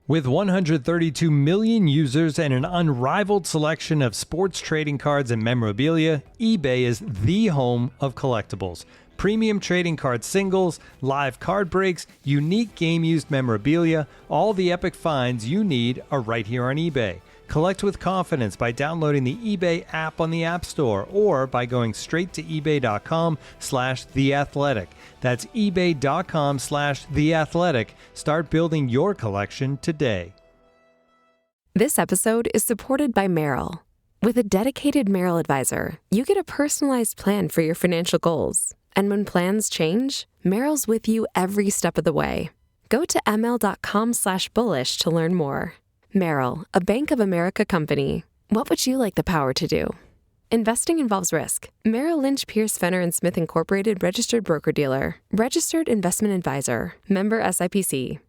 With 132 million users and an unrivaled selection of sports trading cards and memorabilia, eBay is the home of collectibles. Premium trading card singles, live card breaks, unique game-used memorabilia, all the epic finds you need are right here on eBay. Collect with confidence by downloading the eBay app on the App Store or by going straight to ebay.com/theathletic. That's ebay.com/theathletic. Start building your collection today. This episode is supported by Merrill. With a dedicated Merrill advisor, you get a personalized plan for your financial goals. And when plans change, Merrill's with you every step of the way. Go to ml.com/bullish to learn more. Merrill, a Bank of America company. What would you like the power to do? Investing involves risk. Merrill Lynch, Pierce, Fenner & Smith Incorporated, registered broker-dealer. Registered investment advisor. Member SIPC.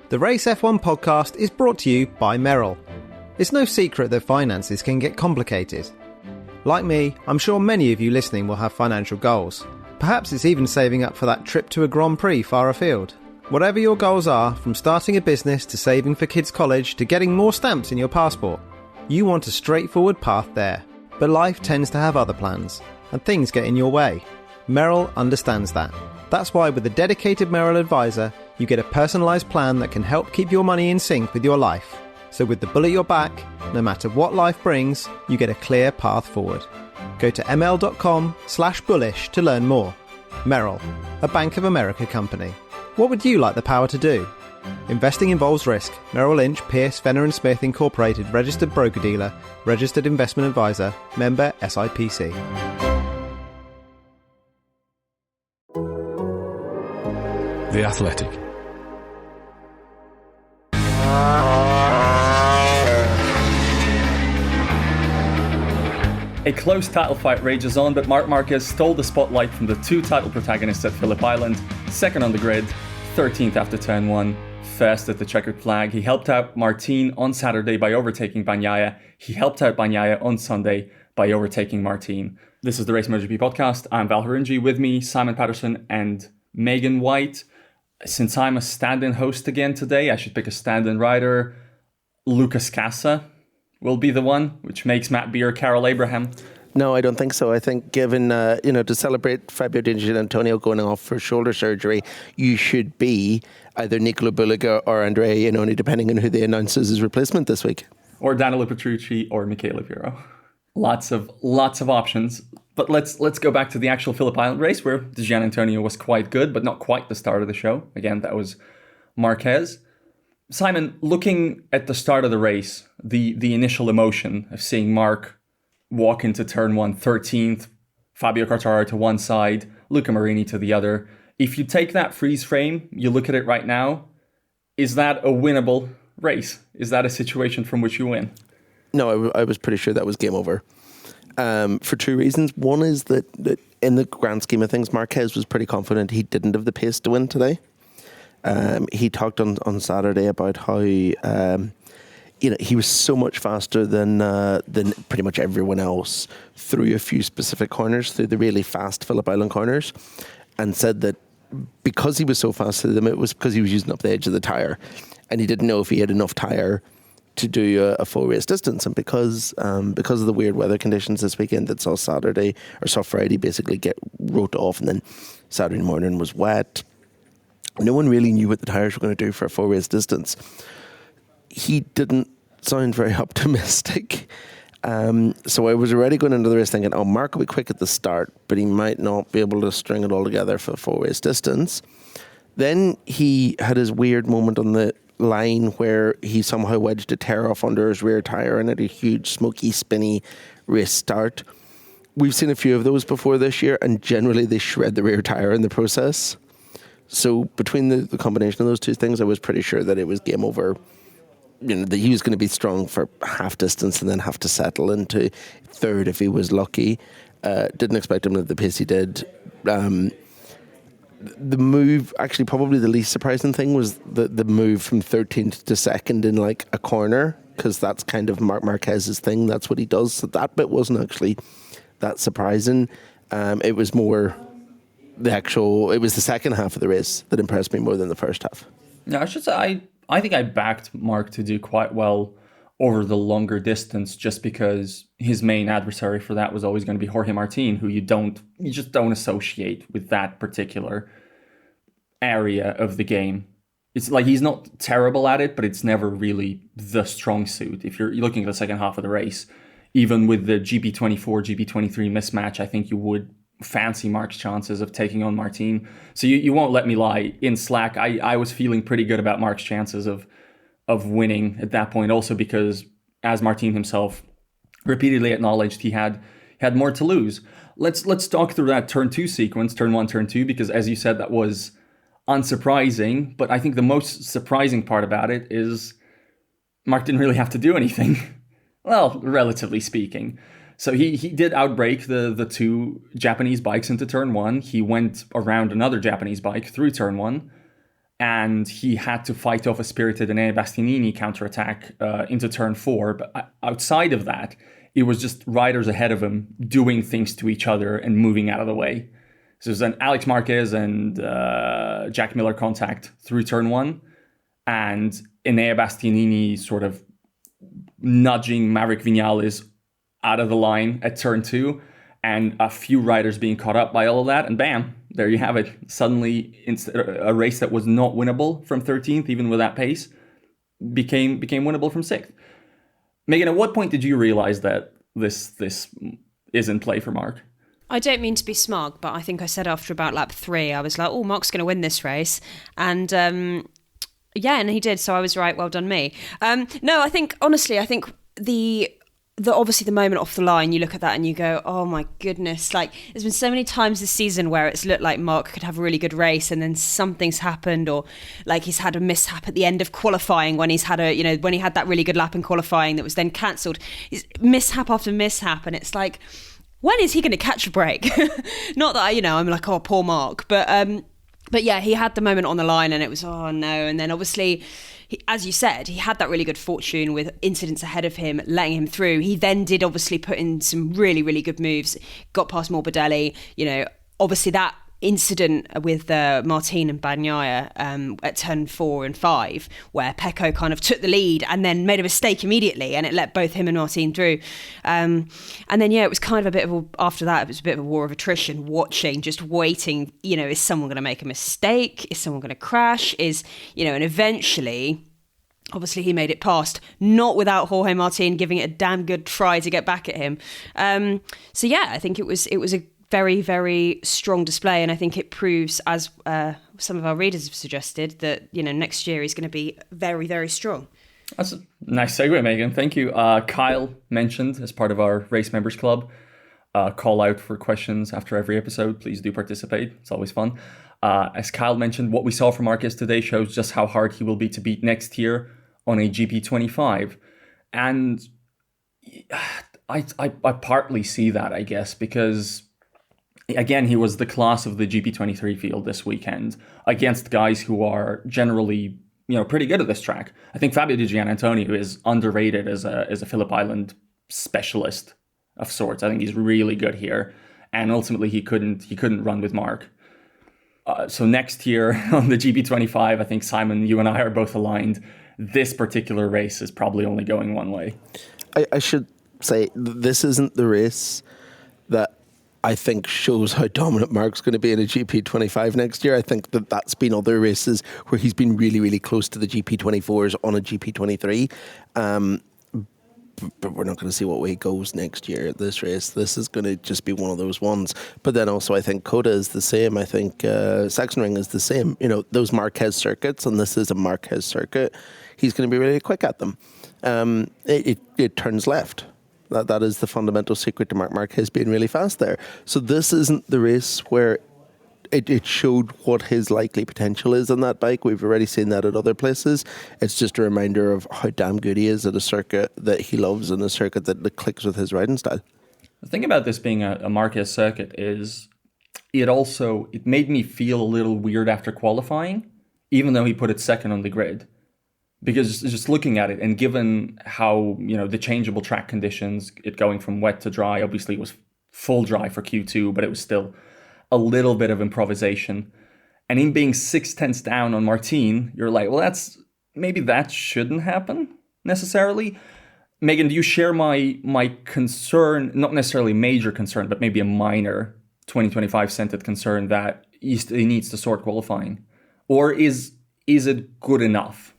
The Race F1 podcast is brought to you by Merrill. It's no secret that finances can get complicated. Like me, I'm sure many of you listening will have financial goals. Perhaps it's even saving up for that trip to a Grand Prix far afield. Whatever your goals are, from starting a business to saving for kids' college to getting more stamps in your passport, you want a straightforward path there. But life tends to have other plans, and things get in your way. Merrill understands that. That's why with a dedicated Merrill advisor, you get a personalised plan that can help keep your money in sync with your life. So with the bull at your back, no matter what life brings, you get a clear path forward. Go to ml.com/bullish to learn more. Merrill, a Bank of America company. What would you like the power to do? Investing involves risk. Merrill Lynch, Pierce, Fenner & Smith Incorporated, registered broker-dealer, registered investment advisor, member SIPC. The Athletic. A close title fight rages on, but Marc Marquez stole the spotlight from the two title protagonists at Phillip Island, second on the grid, 13th after turn 1, first at the checkered flag. He helped out Martin on Saturday by overtaking Bagnaia. He helped out Bagnaia on Sunday by overtaking Martin. This is the Race MotoGP Podcast. I'm Val Khorounzhiy. With me, Simon Patterson and Megan White. Since I'm a stand-in host again today, I should pick a stand-in rider. Lucas Casa will be the one, which makes Matt Beer Carol Abraham. No, I don't think so. I think given, to celebrate Fabio Di Giannantonio going off for shoulder surgery, you should be either Nicola Bulliga or Andrea Iannone, depending on who they announce as his replacement this week. Or Danilo Petrucci or Michele Viro. Lots of options. But let's go back to the actual Phillip Island race where Di Giannantonio was quite good, but not quite the start of the show. Again, that was Marquez. Simon, looking at the start of the race, the initial emotion of seeing Marc walk into turn 1, 13th, Fabio Quartararo to one side, Luca Marini to the other. If you take that freeze frame, you look at it right now, is that a winnable race? Is that a situation from which you win? No, I was pretty sure that was game over. For two reasons. One is that in the grand scheme of things, Marquez was pretty confident he didn't have the pace to win today. He talked on Saturday about how he was so much faster than pretty much everyone else through a few specific corners, through the really fast Phillip Island corners, and said that because he was so fast through them, it was because he was using up the edge of the tyre, and he didn't know if he had enough tyre to do a full race distance. And because of the weird weather conditions this weekend that saw Friday basically get wrote off, and then Saturday morning was wet, no one really knew what the tyres were going to do for a full race distance. He didn't sound very optimistic. So I was already going into the race thinking, Marc will be quick at the start, but he might not be able to string it all together for a full race distance. Then he had his weird moment on the line where he somehow wedged a tear off under his rear tyre and had a huge smoky, spinny race start. We've seen a few of those before this year, and generally they shred the rear tyre in the process. So between the combination of those two things, I was pretty sure that it was game over. That he was going to be strong for half distance and then have to settle into third if he was lucky. Didn't expect him at the pace he did. The move, actually probably the least surprising thing was the move from 13th to second in like a corner, because that's kind of Marc Marquez's thing. That's what he does. So that bit wasn't actually that surprising. It was more it was the second half of the race that impressed me more than the first half. Yeah, I should say I think I backed Marc to do quite well over the longer distance, just because his main adversary for that was always going to be Jorge Martin, who you just don't associate with that particular area of the game. It's like he's not terrible at it, but it's never really the strong suit. If you're looking at the second half of the race, even with the GP24, GP23 mismatch, I think you would fancy Marc's chances of taking on Martin. So you won't let me lie. In Slack, I was feeling pretty good about Marc's chances of winning at that point, also because, as Martin himself repeatedly acknowledged, he had more to lose. Let's talk through that turn 2 sequence, turn 1, turn 2, because as you said, that was unsurprising. But I think the most surprising part about it is Marc didn't really have to do anything. Well, relatively speaking. So he did outbrake the two Japanese bikes into turn 1. He went around another Japanese bike through turn 1. And he had to fight off a spirited Enea Bastianini counterattack into turn 4. But outside of that, it was just riders ahead of him doing things to each other and moving out of the way. So there's an Alex Marquez and Jack Miller contact through turn 1. And Enea Bastianini sort of nudging Maverick Vinales out of the line at turn 2. And a few riders being caught up by all of that. And bam, there you have it. Suddenly, a race that was not winnable from 13th, even with that pace, became winnable from 6th. Megan, at what point did you realize that this is in play for Marc? I don't mean to be smug, but I think I said after about lap 3, I was like, oh, Marc's going to win this race. And and he did. So I was right. Well done, me. No, I think obviously the moment off the line, you look at that and you go, oh my goodness, like there's been so many times this season where it's looked like Marc could have a really good race and then something's happened, or like he's had a mishap at the end of qualifying when he's had when he had that really good lap in qualifying that was then cancelled. Mishap after mishap, and it's like, when is he going to catch a break? Not that I'm like, oh, poor Marc, but yeah, he had the moment on the line and it was, oh no. And then obviously, as you said, he had that really good fortune with incidents ahead of him, letting him through. He then did obviously put in some really, really good moves, got past Morbidelli. Obviously that incident with Martin and Bagnaia at turn 4 and 5, where Pecco kind of took the lead and then made a mistake immediately, and it let both him and Martin through. And then, it was kind of after that, it was a bit of a war of attrition, just waiting, is someone going to make a mistake? Is someone going to crash? And eventually, obviously he made it past, not without Jorge Martin giving it a damn good try to get back at him. I think it was a very, very strong display, and I think it proves, as some of our readers have suggested, that next year he's going to be very, very strong. That's a nice segue, Megan. Thank you. Kyle mentioned, as part of our Race Members Club, call out for questions after every episode. Please do participate. It's always fun. As Kyle mentioned, what we saw from Marquez today shows just how hard he will be to beat next year on a GP25. And I partly see that, I guess, because again, he was the class of the GP23 field this weekend against guys who are generally, pretty good at this track. I think Fabio Di Giannantonio is underrated as a Phillip Island specialist of sorts. I think he's really good here, and ultimately he couldn't run with Marc. So next year on the GP25, I think Simon, you and I are both aligned. This particular race is probably only going one way. I should say this isn't the race that I think shows how dominant Marc's going to be in a GP25 next year. I think that's been other races where he's been really, really close to the GP24s on a GP23. But we're not going to see what way it goes next year at this race. This is going to just be one of those ones. But then also I think Coda is the same. I think Sachsenring is the same. Those Marquez circuits, and this is a Marquez circuit, he's going to be really quick at them. It turns left. That is the fundamental secret to Marc Marquez being really fast there. So this isn't the race where it showed what his likely potential is on that bike. We've already seen that at other places. It's just a reminder of how damn good he is at a circuit that he loves and a circuit that clicks with his riding style. The thing about this being a Marquez circuit is it made me feel a little weird after qualifying, even though he put it second on the grid. Because just looking at it, and given how, the changeable track conditions, it going from wet to dry, obviously it was full dry for Q2, but it was still a little bit of improvisation. And him being 6/10 down on Martin, you're like, well, that's maybe that shouldn't happen necessarily. Megan, do you share my concern, not necessarily major concern, but maybe a minor 2025 scented concern that he needs to sort qualifying? Or is it good enough?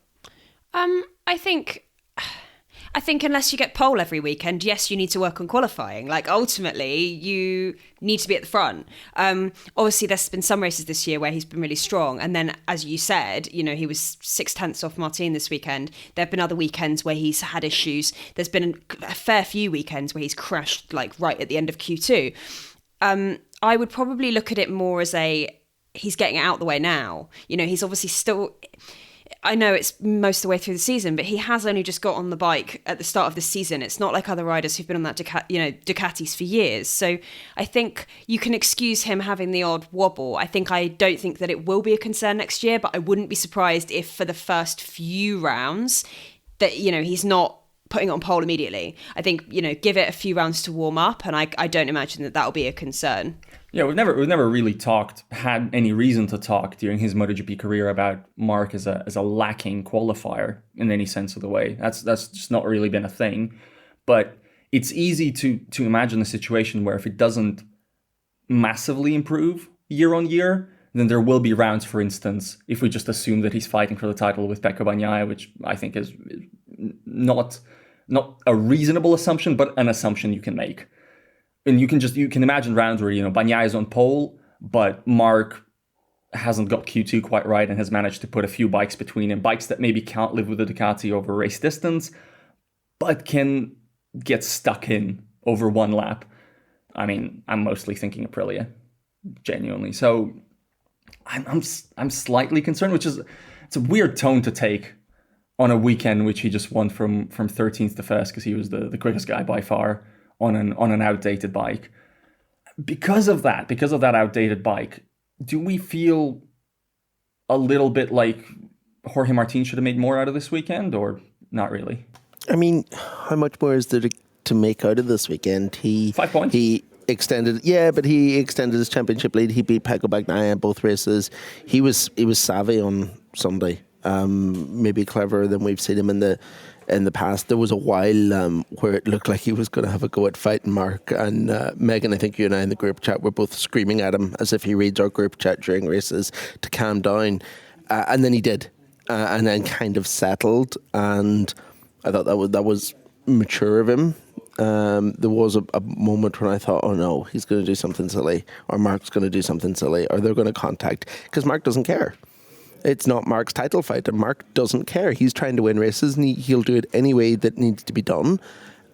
I think unless you get pole every weekend, yes, you need to work on qualifying. Like, ultimately, you need to be at the front. Obviously, there's been some races this year where he's been really strong. And then, as you said, he was 0.6 off Martin this weekend. There have been other weekends where he's had issues. There's been a fair few weekends where he's crashed, like, right at the end of Q2. I would probably look at it more as he's getting it out the way now. He's obviously still... I know it's most of the way through the season, but he has only just got on the bike at the start of the season. It's not like other riders who've been on that Ducatis for years. So I think you can excuse him having the odd wobble. I don't think that it will be a concern next year, but I wouldn't be surprised if for the first few rounds that, he's not putting it on pole immediately. I think, give it a few rounds to warm up, and I don't imagine that will be a concern. Yeah, we've never really had any reason to talk during his MotoGP career about Marc as a lacking qualifier in any sense of the way. That's just not really been a thing. But it's easy to imagine a situation where if it doesn't massively improve year on year, then there will be rounds, for instance, if we just assume that he's fighting for the title with Pecco Bagnaia, which I think is not a reasonable assumption, but an assumption you can make. And you can imagine rounds where, Bagnaia is on pole, but Marc hasn't got Q2 quite right and has managed to put a few bikes between him, bikes that maybe can't live with the Ducati over race distance, but can get stuck in over one lap. I mean, I'm mostly thinking Aprilia, genuinely. So I'm slightly concerned, it's a weird tone to take on a weekend which he just won from 13th to 1st because he was the quickest guy by far on an outdated bike. Because of that outdated bike, do we feel a little bit like Jorge Martin should have made more out of this weekend, or not really? I mean, how much more is there to make out of this weekend? 5 points. He extended his championship lead. He beat Pecco Bagnaia in both races. He was savvy on Sunday. Maybe cleverer than we've seen him in the past. There was a while where it looked like he was going to have a go at fighting Marc, and Megan, I think you and I in the group chat were both screaming at him as if he reads our group chat during races to calm down, and then he did, and then kind of settled, and I thought that was mature of him. There was a moment when I thought, oh no, he's going to do something silly, or Marc's going to do something silly, or they're going to contact, because Marc doesn't care. It's not Marc's title fight, and Marc doesn't care. He's trying to win races, and he'll do it any way that needs to be done.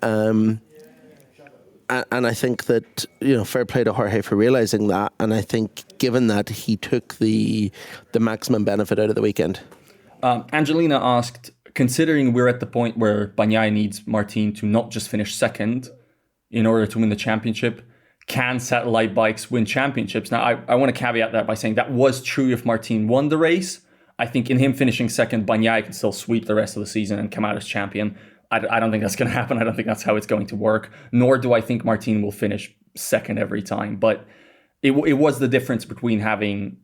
And I think that, fair play to Jorge for realising that, and I think given that, he took the maximum benefit out of the weekend. Angelina asked, considering we're at the point where Bagnaia needs Martin to not just finish second in order to win the championship, can satellite bikes win championships? Now, I want to caveat that by saying that was true if Martin won the race. I think in him finishing second, Bagnaia can still sweep the rest of the season and come out as champion. I don't think that's going to happen. I don't think that's how it's going to work. Nor do I think Martin will finish second every time. But it was the difference between having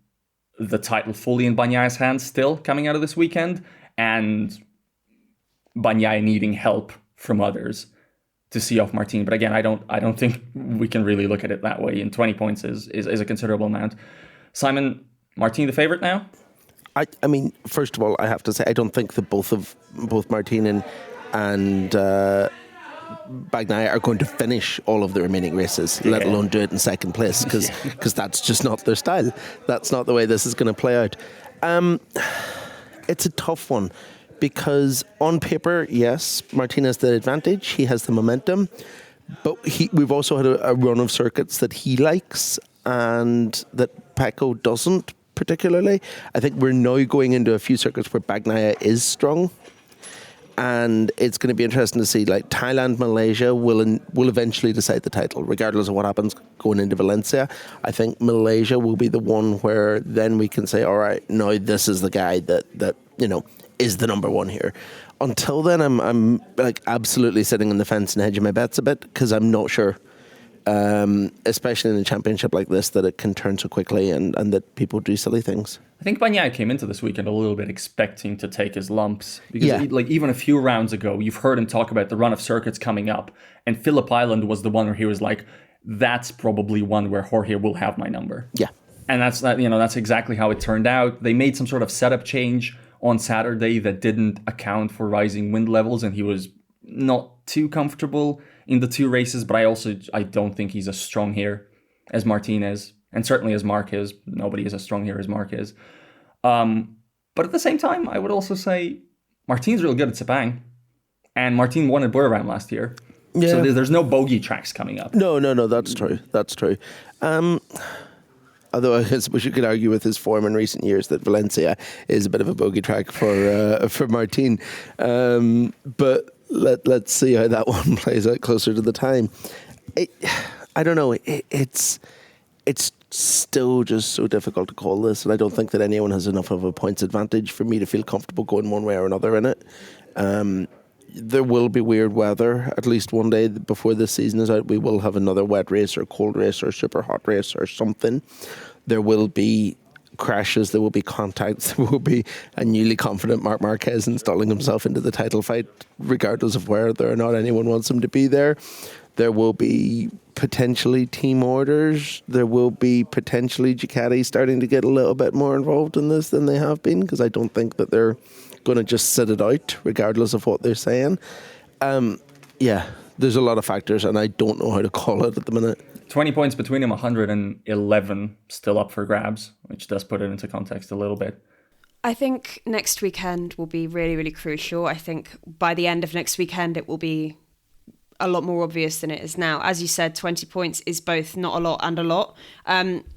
the title fully in Bagnaia's hands still coming out of this weekend and Bagnaia needing help from others to see off Martin. But again, I don't think we can really look at it that way. And 20 points is a considerable amount. Simon, Martin the favourite now? I mean, first of all, I have to say I don't think that both Martin and Bagnaia are going to finish all of the remaining races, let alone do it in second place, because that's just not their style. That's not the way this is going to play out. It's a tough one. Because on paper, yes, Martin has the advantage. He has the momentum. But we've also had a run of circuits that he likes and that Pecco doesn't particularly. I think we're now going into a few circuits where Bagnaia is strong. And it's going to be interesting to see, like Thailand, Malaysia will eventually decide the title, regardless of what happens going into Valencia. I think Malaysia will be the one where then we can say, all right, no, this is the guy that is the number one here. Until then, I'm like absolutely sitting on the fence and hedging my bets a bit because I'm not sure. especially in a championship like this, that it can turn so quickly and that people do silly things. I think Bagnaia came into this weekend a little bit expecting to take his lumps because Yeah. like even a few rounds ago, you've heard him talk about the run of circuits coming up, and Phillip Island was the one where he was like, that's probably one where Jorge will have my number. Yeah. And that's exactly how it turned out. They made some sort of setup change on Saturday that didn't account for rising wind levels, and he was not too comfortable in the two races, but I don't think he's as strong here as Martin is, and certainly as Marc is. Nobody is as strong here as Marc is. But at the same time, I would also say Martin's real good at Sepang, and Martin won at Buriram last year. Yeah. So there's no bogey tracks coming up. No, that's true. That's true. Although I suppose you could argue with his form in recent years that Valencia is a bit of a bogey track for Martin. But let's see how that one plays out closer to the time. I don't know. It's still just so difficult to call this, and I don't think that anyone has enough of a points advantage for me to feel comfortable going one way or another in it. There will be weird weather at least one day before this season is out. We will have another wet race or cold race or super hot race or something. There will be crashes, there will be contacts, there will be a newly confident Marc Marquez installing himself into the title fight regardless of whether or not anyone wants him to be there. There will be potentially team orders. There will be potentially Ducati starting to get a little bit more involved in this than they have been, because I don't think that they're going to just sit it out regardless of what they're saying. There's a lot of factors and I don't know how to call it at the minute. 20 points between them, 111 still up for grabs, which does put it into context a little bit. I think next weekend will be really, really crucial. I think by the end of next weekend, it will be a lot more obvious than it is now. As you said, 20 points is both not a lot and a lot.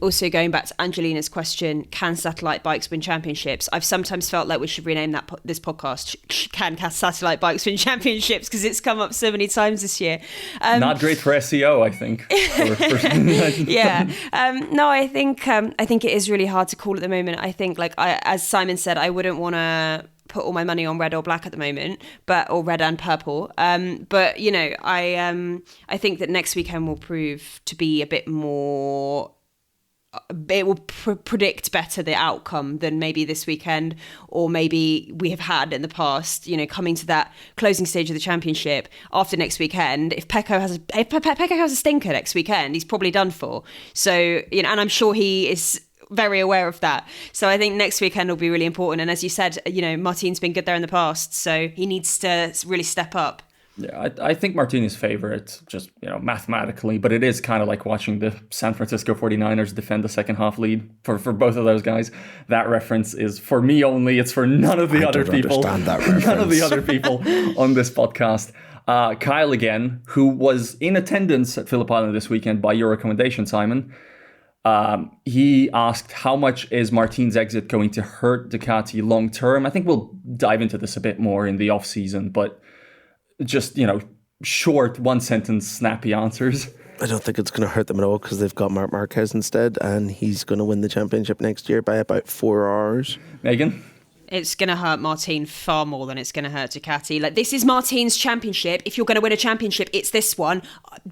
Also, going back to Angelina's question, can satellite bikes win championships? I've sometimes felt like we should rename this podcast Can Satellite Bikes Win Championships, because it's come up so many times this year. Not great for SEO, I think. Yeah. No, I think it is really hard to call at the moment. I think, as Simon said, I wouldn't want to put all my money on red or black at the moment, or red and purple. But I think that next weekend will prove to be a bit more. It will predict better the outcome than maybe this weekend, or maybe we have had in the past. Coming to that closing stage of the championship after next weekend, if Pecco has a stinker next weekend, he's probably done for. So and I'm sure he is very aware of that. So I think next weekend will be really important. And as you said, Martin's been good there in the past, so he needs to really step up. Yeah, I think Martin is favorite, just mathematically, but it is kind of like watching the San Francisco 49ers defend the second half lead for both of those guys. That reference is for me only. It's for none of the other people. None of the other people on this podcast. Kyle again, who was in attendance at Phillip Island this weekend by your recommendation, Simon. He asked, how much is Martin's exit going to hurt Ducati long term? I think we'll dive into this a bit more in the off season, but just, short, one sentence, snappy answers. I don't think it's going to hurt them at all, because they've got Marc Marquez instead, and he's going to win the championship next year by about 4 hours. Megan? It's going to hurt Martin far more than it's going to hurt Ducati. This is Martin's championship. If you're going to win a championship, it's this one.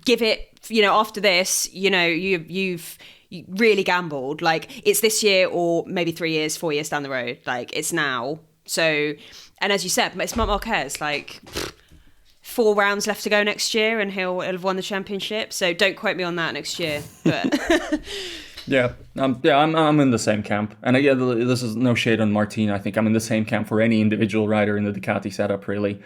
Give it, after this, you've really gambled. It's this year or maybe 3 years, 4 years down the road. It's now. So, and as you said, it's Marc Marquez. 4 rounds left to go next year and he'll have won the championship. So don't quote me on that next year. But I'm in the same camp. And again, this is no shade on Martin. I think I'm in the same camp for any individual rider in the Ducati setup, really.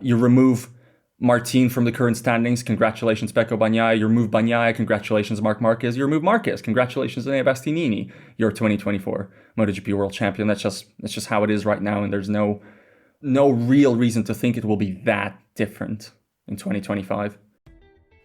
You remove Martin from the current standings, congratulations Pecco Bagnaia. You remove Bagnaia, congratulations Marc Marquez. You remove Marquez, congratulations Enea Bastianini, your 2024 MotoGP World Champion. That's just how it is right now, and there's no real reason to think it will be that different in 2025.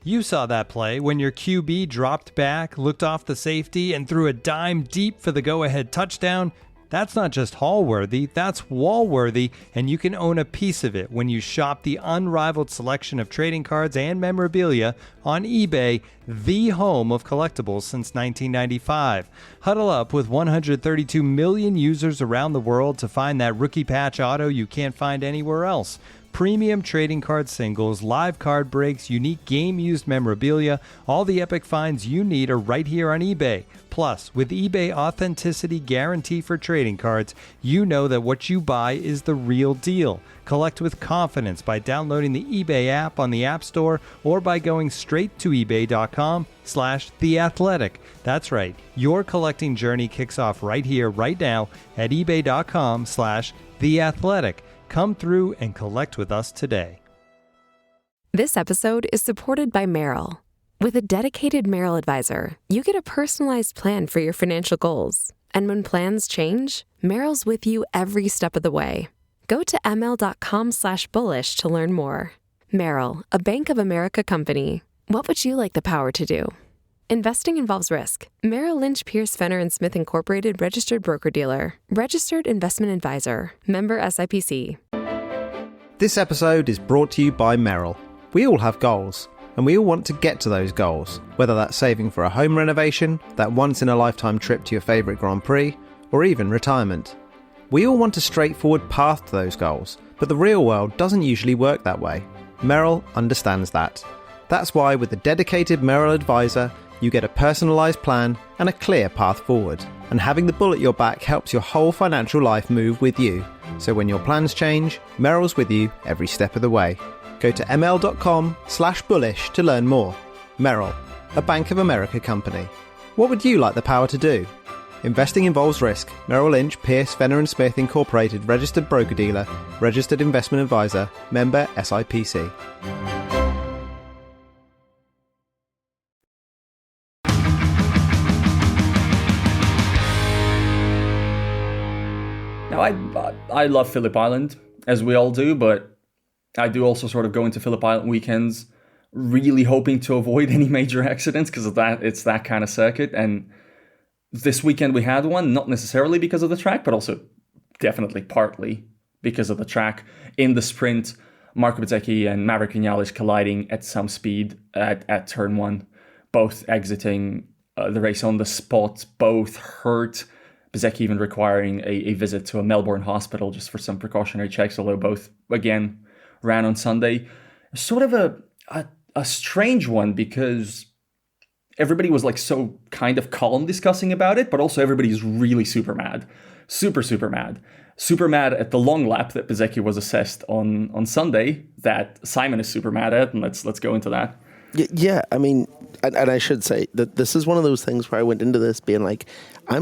You saw that play when your QB dropped back, looked off the safety, and threw a dime deep for the go-ahead touchdown. That's not just hall-worthy, that's wall-worthy, and you can own a piece of it when you shop the unrivaled selection of trading cards and memorabilia on eBay, the home of collectibles since 1995. Huddle up with 132 million users around the world to find that rookie patch auto you can't find anywhere else. premium trading card singles, live card breaks, unique game-used memorabilia. All the epic finds you need are right here on eBay. Plus, with eBay Authenticity Guarantee for trading cards, you know that what you buy is the real deal. Collect with confidence by downloading the eBay app on the App Store or by going straight to ebay.com/theathletic. That's right. Your collecting journey kicks off right here, right now at ebay.com/theathletic. Come through and collect with us today. This episode is supported by Merrill. With a dedicated Merrill advisor, you get a personalized plan for your financial goals. And when plans change, Merrill's with you every step of the way. Go to ml.com/bullish to learn more. Merrill, a Bank of America company. What would you like the power to do? Investing involves risk. Merrill Lynch, Pierce, Fenner & Smith Incorporated, registered broker-dealer. Registered investment advisor. Member SIPC. This episode is brought to you by Merrill. We all have goals, and we all want to get to those goals, whether that's saving for a home renovation, that once-in-a-lifetime trip to your favourite Grand Prix, or even retirement. We all want a straightforward path to those goals, but the real world doesn't usually work that way. Merrill understands that. That's why with a dedicated Merrill advisor, you get a personalised plan and a clear path forward. And having the bull at your back helps your whole financial life move with you. So when your plans change, Merrill's with you every step of the way. Go to ml.com/bullish to learn more. Merrill, a Bank of America company. What would you like the power to do? Investing involves risk. Merrill Lynch, Pierce, Fenner & Smith Incorporated, registered broker-dealer, registered investment advisor, member SIPC. Now, I love Phillip Island, as we all do, but I do also sort of go into Phillip Island weekends really hoping to avoid any major accidents because of that. It's that kind of circuit. And this weekend we had one, not necessarily because of the track, but also definitely partly because of the track. In the sprint, Marco Bezzecchi and Maverick Vinales colliding at some speed at turn one, both exiting the race on the spot, both hurt. Bezzecchi even requiring a visit to a Melbourne hospital just for some precautionary checks, although both, again, ran on Sunday. Sort of a strange one because everybody was like so kind of calm discussing about it, but also everybody's really super mad. Super mad. Super mad at the long lap that Bezzecchi was assessed on Sunday that Simon is super mad at, and let's go into that. Yeah, I mean, and I should say that this is one of those things where I went into this being like, I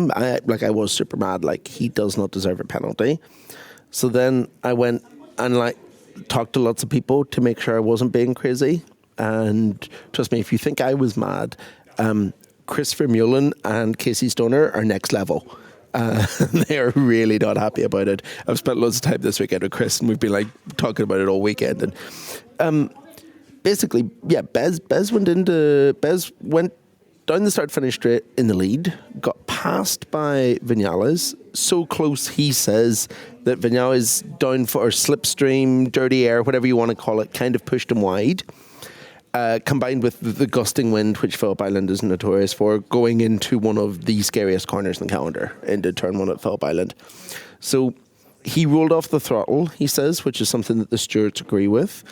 was super mad, like he does not deserve a penalty. So then I went and like talked to lots of people to make sure I wasn't being crazy. And trust me, if you think I was mad, Christopher Mullen and Casey Stoner are next level. They are really not happy about it. I've spent loads of time this weekend with Chris, and we've been like talking about it all weekend. And basically, yeah, Bez went down the start-finish straight in the lead, got passed by Vinales, so close, he says, that Vinales down for slipstream, dirty air, whatever you want to call it, kind of pushed him wide. Combined with the gusting wind, which Phillip Island is notorious for, going into one of the scariest corners in the calendar, into turn one at Phillip Island. So he rolled off the throttle, he says, which is something that the stewards agree with.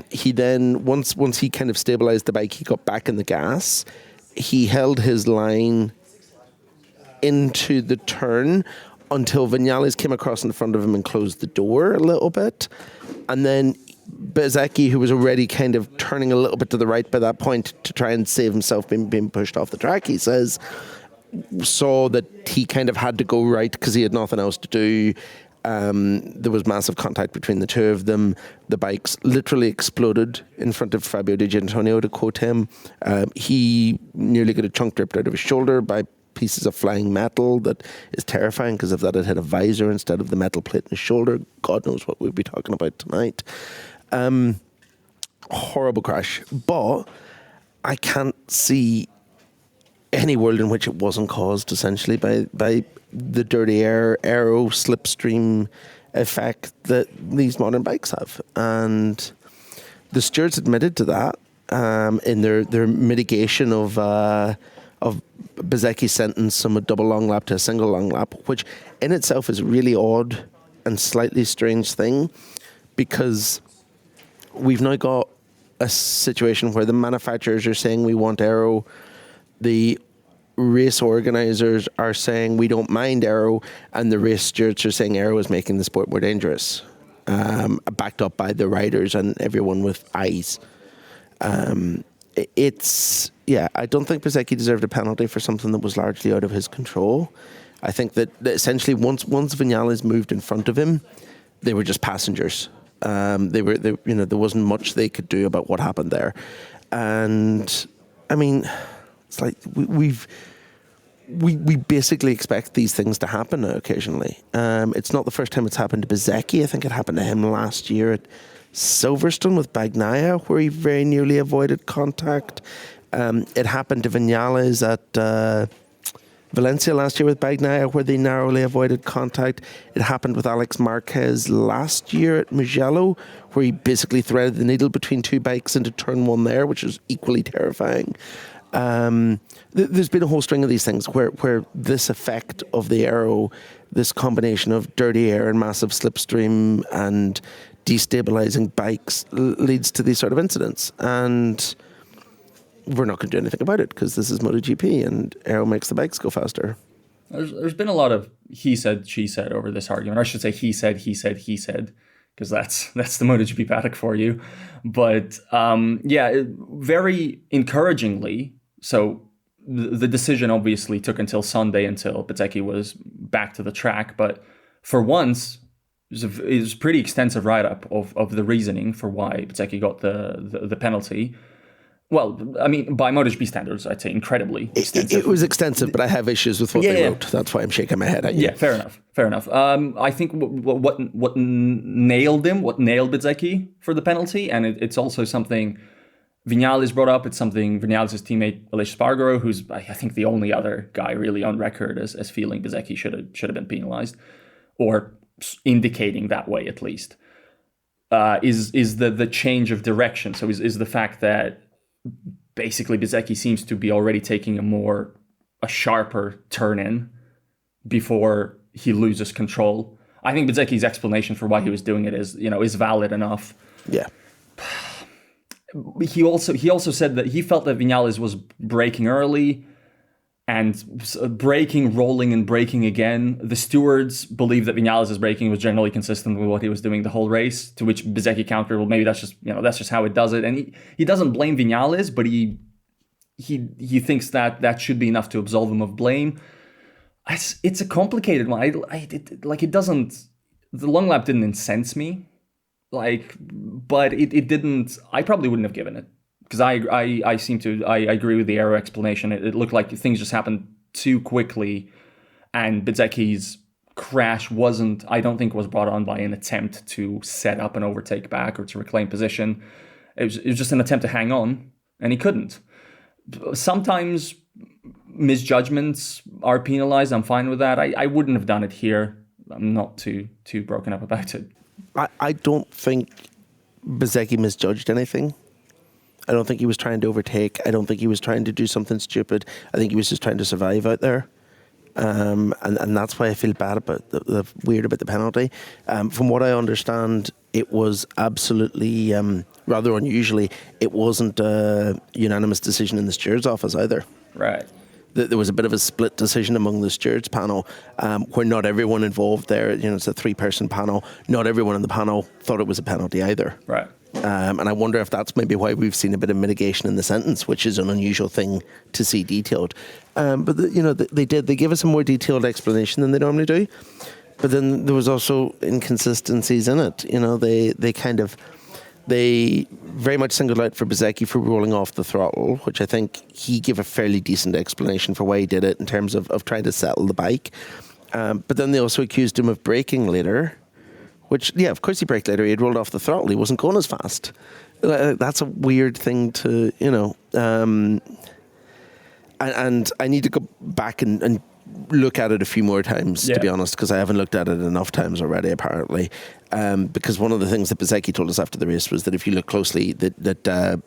He then, once he kind of stabilized the bike, he got back in the gas. He held his line into the turn until Vinales came across in front of him and closed the door a little bit. And then Bezzecchi, who was already kind of turning a little bit to the right by that point to try and save himself being pushed off the track, he says, saw that he kind of had to go right because he had nothing else to do. There was massive contact between the two of them. The bikes literally exploded in front of Fabio Di Giannantonio, to quote him. He nearly got a chunk ripped out of his shoulder by pieces of flying metal that is terrifying because if that had hit a visor instead of the metal plate in his shoulder, God knows what we'd be talking about tonight. Horrible crash. But I can't see any world in which it wasn't caused essentially by the dirty aero slipstream effect that these modern bikes have. And the stewards admitted to that in their mitigation of Bezzecchi's sentence from a double long lap to a single long lap, which in itself is a really odd and slightly strange thing. because we've now got a situation where the manufacturers are saying we want aero, the race organisers are saying we don't mind aero, and the race stewards are saying aero is making the sport more dangerous, backed up by the riders and everyone with eyes. I don't think Bezzecchi deserved a penalty for something that was largely out of his control. I think that essentially once Vinales moved in front of him, they were just passengers. There wasn't much they could do about what happened there. And I mean, it's like we basically expect these things to happen occasionally. It's not the first time it's happened to Bezzecchi. I think it happened to him last year at Silverstone with Bagnaia, where he very nearly avoided contact. It happened to Vinales at Valencia last year with Bagnaia, where they narrowly avoided contact. It happened with Marc Marquez last year at Mugello, where he basically threaded the needle between two bikes into turn one there, which was equally terrifying. There's been a whole string of these things where this effect of the aero, this combination of dirty air and massive slipstream and destabilizing bikes leads to these sort of incidents. And we're not going to do anything about it because this is MotoGP and aero makes the bikes go faster. There's been a lot of he said, she said over this argument. I should say he said, because that's the MotoGP paddock for you. But very encouragingly, so the decision obviously took until Sunday until Bezzecchi was back to the track. But for once, it was a pretty extensive write-up of the reasoning for why Bezzecchi got the penalty. Well, I mean, by MotoGP standards, I'd say incredibly extensive. It was extensive, but I have issues with what they wrote. That's why I'm shaking my head at you. Yeah, fair enough. I think what nailed Bezzecchi for the penalty, and it's also something Vinales brought up. It's something Vinales' teammate Aleix Spargaro, who's I think the only other guy really on record as feeling Bezzecchi should have been penalized, or indicating that way at least, is the change of direction. So is the fact that basically Bezzecchi seems to be already taking a sharper turn in before he loses control. I think Bezzecchi's explanation for why he was doing it is valid enough. Yeah. He also said that he felt that Vinales was braking early and braking, rolling, and braking again. The stewards believe that Vinales' braking was generally consistent with what he was doing the whole race, to which Bezzecchi countered, well, maybe that's just how it does it. And he doesn't blame Vinales, but he thinks that should be enough to absolve him of blame. It's a complicated one. It doesn't. The long lap didn't incense me, but it didn't. I probably wouldn't have given it. Because I agree with the aero explanation. It looked like things just happened too quickly, and Bezzecchi's crash I don't think was brought on by an attempt to set up an overtake back or to reclaim position. It was just an attempt to hang on, and he couldn't. Sometimes misjudgments are penalized. I'm fine with that. I wouldn't have done it here. I'm not too broken up about it. I don't think Bezzecchi misjudged anything. I don't think he was trying to overtake. I don't think he was trying to do something stupid. I think he was just trying to survive out there. And that's why I feel bad about the weird about the penalty. From what I understand, it was absolutely, rather unusually, it wasn't a unanimous decision in the stewards' office either. Right. There was a bit of a split decision among the stewards panel, where not everyone involved there, it's a 3-person panel, not everyone in the panel thought it was a penalty either. Right. And I wonder if that's maybe why we've seen a bit of mitigation in the sentence, which is an unusual thing to see detailed. But they gave us a more detailed explanation than they normally do. But then there was also inconsistencies in it. They very much singled out for Bezzecchi for rolling off the throttle, which I think he gave a fairly decent explanation for why he did it in terms of trying to settle the bike. But then they also accused him of braking later. Which, yeah, of course he braked later. He had rolled off the throttle. He wasn't going as fast. That's a weird thing to, And I need to go back and look at it a few more times, to be honest, because I haven't looked at it enough times already, apparently. Because one of the things that Bezzecchi told us after the race was that if you look closely, that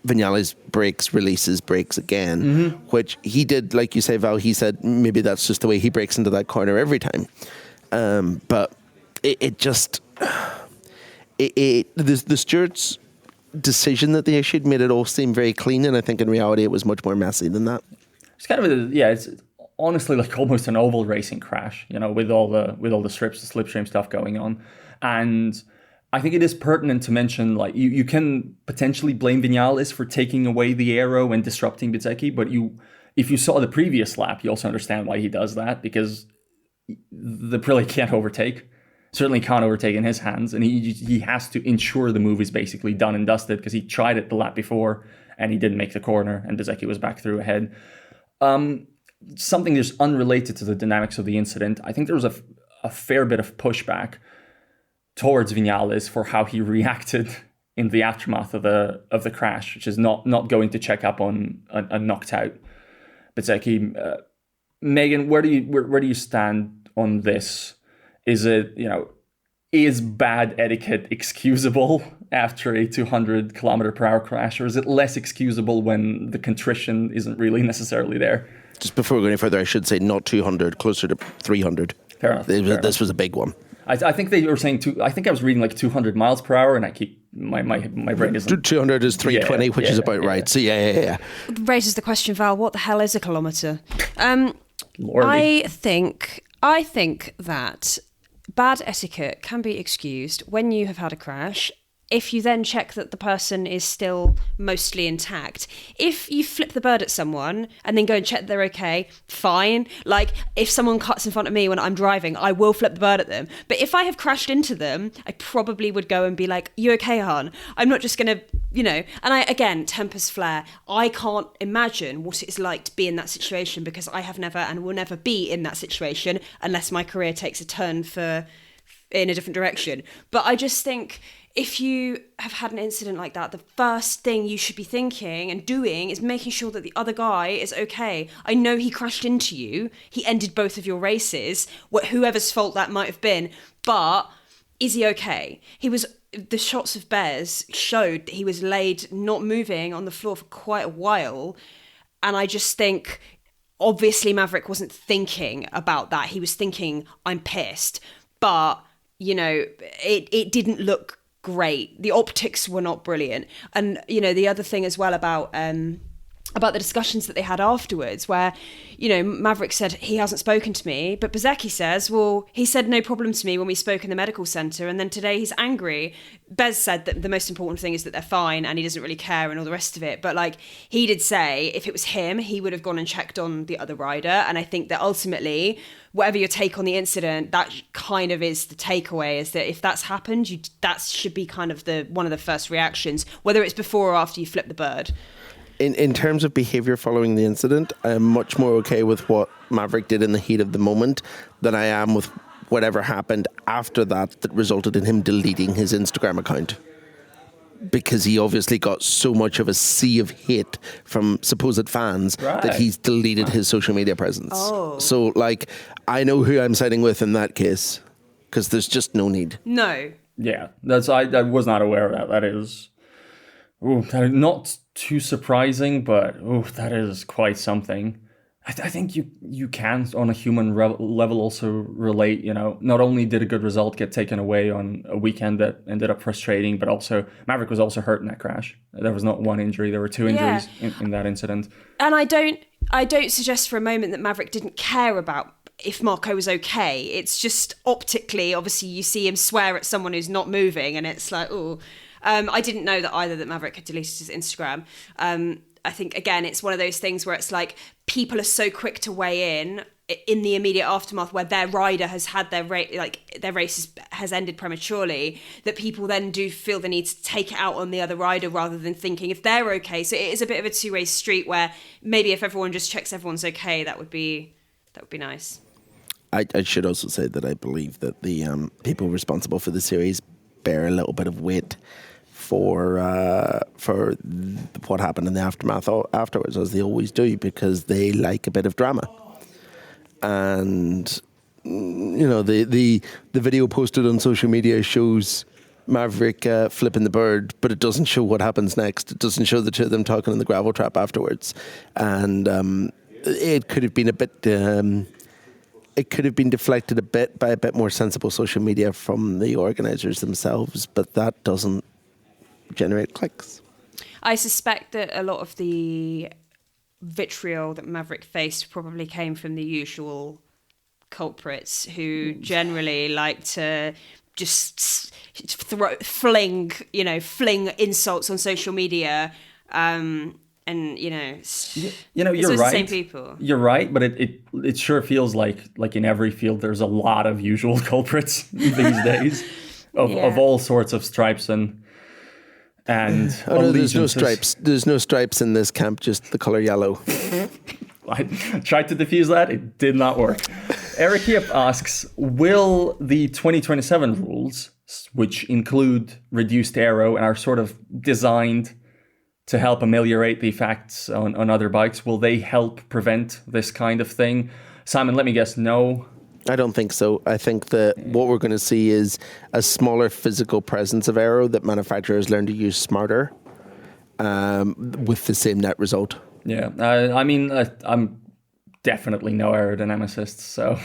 Vinales brakes again, which he did, like you say, Val, he said maybe that's just the way he brakes into that corner every time. But... It just, the stewards' decision that they issued made it all seem very clean, and I think in reality it was much more messy than that. It's kind of it's honestly like almost an oval racing crash, with all the strips, the slipstream stuff going on. And I think it is pertinent to mention, like, you can potentially blame Vinales for taking away the aero and disrupting Bezzecchi, but if you saw the previous lap, you also understand why he does that, because the Aprilia can't overtake. Certainly can't overtake in his hands, and he has to ensure the move is basically done and dusted, because he tried it the lap before and he didn't make the corner, and Bezzecchi was back through ahead. Something that's unrelated to the dynamics of the incident, I think there was a fair bit of pushback towards Vinales for how he reacted in the aftermath of the crash, which is not going to check up on a knocked out Bezzecchi. Megan, where do you stand on this? Is it, is bad etiquette excusable after a 200 kilometer per hour crash, or is it less excusable when the contrition isn't really necessarily there? Just before we go any further, I should say not 200, closer to 300. Fair enough. This was a big one. I think they were saying I think I was reading like 200 miles per hour, and I keep my brain isn't. 200 is 320, which is about right. So yeah. Raises the question, Val. What the hell is a kilometre? Lordy. I think that bad etiquette can be excused when you have had a crash, if you then check that the person is still mostly intact. If you flip the bird at someone and then go and check they're okay, fine. Like, if someone cuts in front of me when I'm driving, I will flip the bird at them. But if I have crashed into them, I probably would go and be like, you okay, hon? I'm not just going to, and tempers flare. I can't imagine what it is like to be in that situation, because I have never and will never be in that situation unless my career takes a turn in a different direction. But I just think, if you have had an incident like that, the first thing you should be thinking and doing is making sure that the other guy is okay. I know he crashed into you. He ended both of your races, whoever's fault that might have been. But is he okay? The shots of Bez showed that he was laid, not moving on the floor for quite a while. And I just think, obviously Maverick wasn't thinking about that. He was thinking, I'm pissed. But, it didn't look great. The optics were not brilliant. And, the other thing as well about the discussions that they had afterwards, where, Maverick said he hasn't spoken to me, but Bezzecchi says, well, he said no problem to me when we spoke in the medical centre, and then today he's angry. Bez said that the most important thing is that they're fine and he doesn't really care and all the rest of it. But like, he did say if it was him, he would have gone and checked on the other rider. And I think that ultimately, whatever your take on the incident, that kind of is the takeaway, is that if that's happened, that should be kind of one of the first reactions, whether it's before or after you flip the bird. In terms of behaviour following the incident, I am much more okay with what Maverick did in the heat of the moment than I am with whatever happened after that resulted in him deleting his Instagram account. Because he obviously got so much of a sea of hate from supposed fans that he's deleted his social media presence. Oh. So, I know who I'm siding with in that case, because there's just no need. No. Yeah, I was not aware of that. That is not too surprising, but that is quite something. I think you can, on a human level, also relate. Not only did a good result get taken away on a weekend that ended up frustrating, but also Maverick was also hurt in that crash. There was not one injury; there were two injuries in that incident. And I don't suggest for a moment that Maverick didn't care about if Marco was okay. It's just optically, obviously, you see him swear at someone who's not moving, and it's like, oh. I didn't know that Maverick had deleted his Instagram. I think, again, it's one of those things where it's like people are so quick to weigh in the immediate aftermath where their rider has had their race has ended prematurely, that people then do feel the need to take it out on the other rider rather than thinking if they're okay. So it is a bit of a two-way street where maybe if everyone just checks everyone's okay, that would be nice. I should also say that I believe that the people responsible for the series bear a little bit of weight for what happened in the aftermath afterwards, as they always do, because they like a bit of drama. And the video posted on social media shows Maverick flipping the bird, but it doesn't show what happens next. It doesn't show the two of them talking in the gravel trap afterwards. And it could have been a bit it could have been deflected a bit by a bit more sensible social media from the organisers themselves, but that doesn't generate clicks. I suspect that a lot of the vitriol that Maverick faced probably came from the usual culprits who generally like to just fling insults on social media, and you're it's right. the same people. You're right, but it sure feels like in every field there's a lot of usual culprits these days of all sorts of stripes and there's no stripes. There's no stripes in this camp, just the color yellow. I tried to diffuse that. It did not work. Eric Yip asks, will the 2027 rules, which include reduced aero and are sort of designed to help ameliorate the effects on other bikes, will they help prevent this kind of thing? Simon, let me guess, no. I don't think so. I think that what we're going to see is a smaller physical presence of aero that manufacturers learn to use smarter, with the same net result. Yeah, I'm definitely no aerodynamicist, so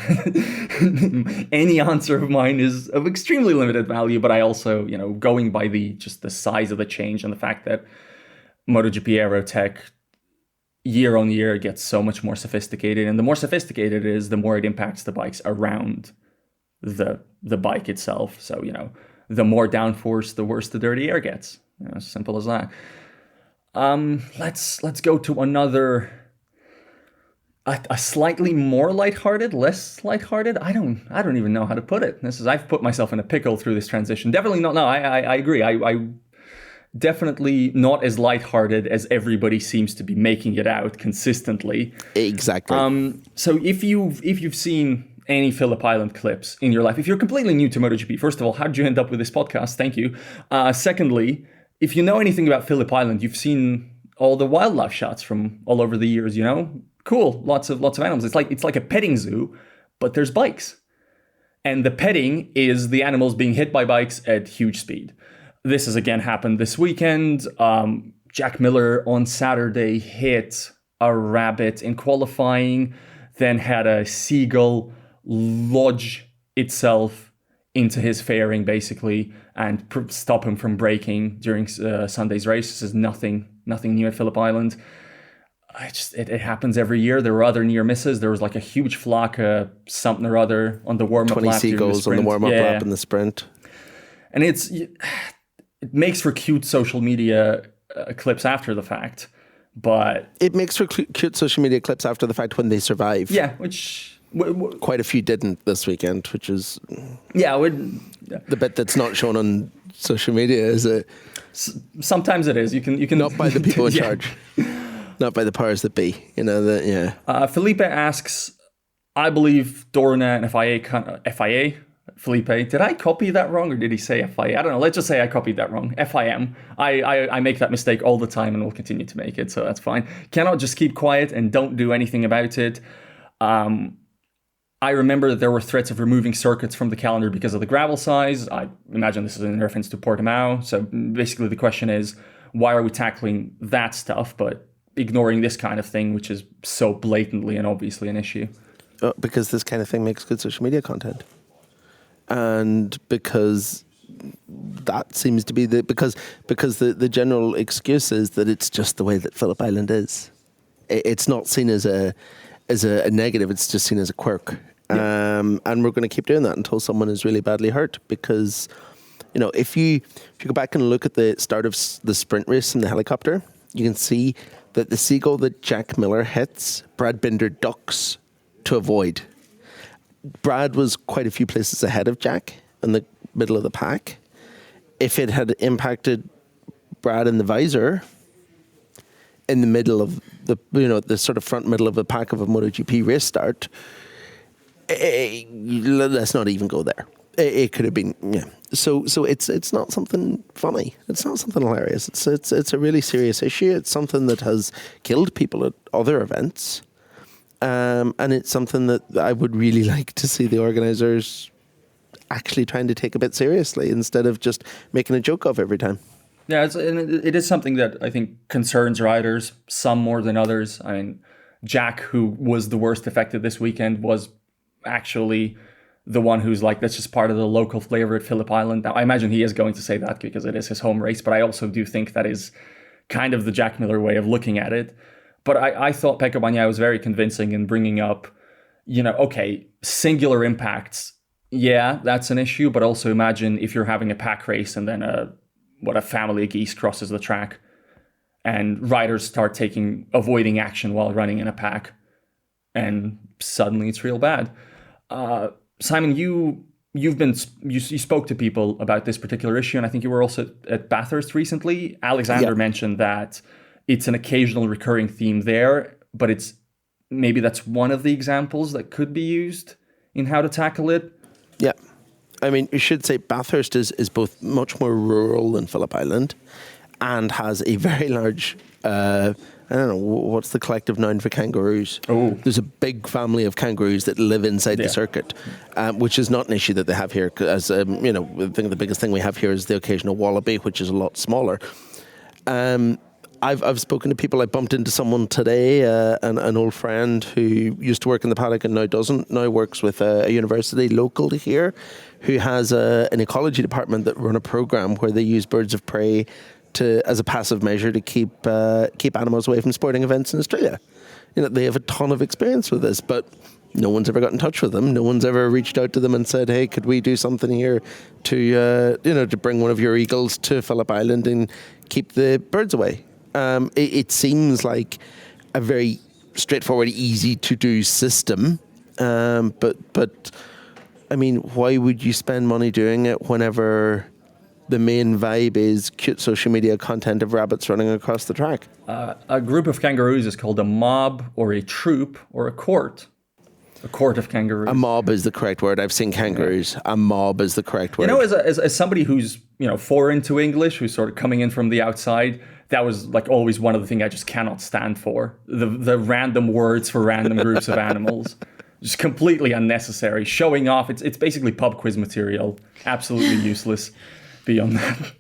any answer of mine is of extremely limited value. But I also, going by the size of the change and the fact that MotoGP aero tech year on year gets so much more sophisticated, and the more sophisticated it is, the more it impacts the bikes around the bike itself. So the more downforce, the worse the dirty air gets. As simple as that. Let's go to another, a slightly more lighthearted, less lighthearted. I don't even know how to put it. I've put myself in a pickle through this transition. Definitely not. No, I agree. I definitely not as lighthearted as everybody seems to be making it out consistently. Exactly. So if you've seen any Phillip Island clips in your life, if you're completely new to MotoGP, first of all, how did you end up with this podcast? Thank you. Secondly, if you know anything about Phillip Island, you've seen all the wildlife shots from all over the years. Cool, lots of animals. It's like a petting zoo, but there's bikes, and the petting is the animals being hit by bikes at huge speed. This has again happened this weekend. Jack Miller on Saturday hit a rabbit in qualifying, then had a seagull lodge itself into his fairing basically and stop him from braking during Sunday's race. This is nothing new at Phillip Island. It happens every year. There were other near misses. There was like a huge flock of something or other on the warm-up 20 lap. 20 seagulls on the warm-up lap in the sprint. And it makes for cute social media clips after the fact, but... It makes for cute social media clips after the fact when they survive. Yeah, which... Quite a few didn't this weekend, which is... Yeah, the bit that's not shown on social media, is it? Sometimes it is. You can not by the people in charge. Not by the powers that be. Felipe asks, I believe Dorna and FIA... Felipe, did I copy that wrong or did he say FIA? I don't know. Let's just say I copied that wrong. FIM. I make that mistake all the time and will continue to make it, so that's fine. Cannot just keep quiet and don't do anything about it. I remember that there were threats of removing circuits from the calendar because of the gravel size. I imagine this is in reference to Portimao. So basically the question is, why are we tackling that stuff but ignoring this kind of thing, which is so blatantly and obviously an issue? Because this kind of thing makes good social media content. And because that seems to be because the general excuse is that it's just the way that Phillip Island is. It's not seen as a negative, it's just seen as a quirk. Yeah. And we're going to keep doing that until someone is really badly hurt, because if you go back and look at the start of the sprint race in the helicopter, you can see that the seagull that Jack Miller hits, Brad Binder ducks to avoid. Brad was quite a few places ahead of Jack in the middle of the pack. If it had impacted Brad in the visor, in the middle of the sort of front middle of the pack of a MotoGP race start, let's not even go there. It could have been, yeah. So it's not something funny. It's not something hilarious. It's a really serious issue. It's something that has killed people at other events. And it's something that I would really like to see the organisers actually trying to take a bit seriously instead of just making a joke of every time. Yeah, it is something that I think concerns riders, some more than others. I mean, Jack, who was the worst affected this weekend, was actually the one who's like, that's just part of the local flavor at Phillip Island. Now, I imagine he is going to say that because it is his home race, but I also do think that is kind of the Jack Miller way of looking at it. But I thought Pecco Bagnaia was very convincing in bringing up, okay, singular impacts. Yeah, that's an issue, but also imagine if you're having a pack race and then a family of geese crosses the track and riders start avoiding action while running in a pack, and suddenly it's real bad. Simon, you spoke to people about this particular issue, and I think you were also at Bathurst recently. Alexander mentioned that it's an occasional recurring theme there, but maybe that's one of the examples that could be used in how to tackle it. Yeah. I mean, we should say Bathurst is both much more rural than Phillip Island and has a very large, I don't know, what's the collective noun for kangaroos? Oh. There's a big family of kangaroos that live inside the circuit, which is not an issue that they have here. As I think the biggest thing we have here is the occasional wallaby, which is a lot smaller. I've spoken to people. I bumped into someone today, an old friend who used to work in the paddock and now doesn't, now works with a university local to here, who has an ecology department that run a program where they use birds of prey as a passive measure to keep animals away from sporting events in Australia. They have a ton of experience with this, but no one's ever got in touch with them. No one's ever reached out to them and said, "Hey, could we do something here to bring one of your eagles to Phillip Island and keep the birds away?" It seems like a very straightforward, easy to do system, but I mean, why would you spend money doing it whenever the main vibe is cute social media content of rabbits running across the track? A group of kangaroos is called a mob or a troop or a court. A court of kangaroos. A mob is the correct word. I've seen kangaroos. A mob is the correct word. As somebody who's foreign to English, who's sort of coming in from the outside, that was like always one of the things I just cannot stand for. The random words for random groups of animals. Just completely unnecessary. Showing off. It's basically pub quiz material. Absolutely useless. Beyond that,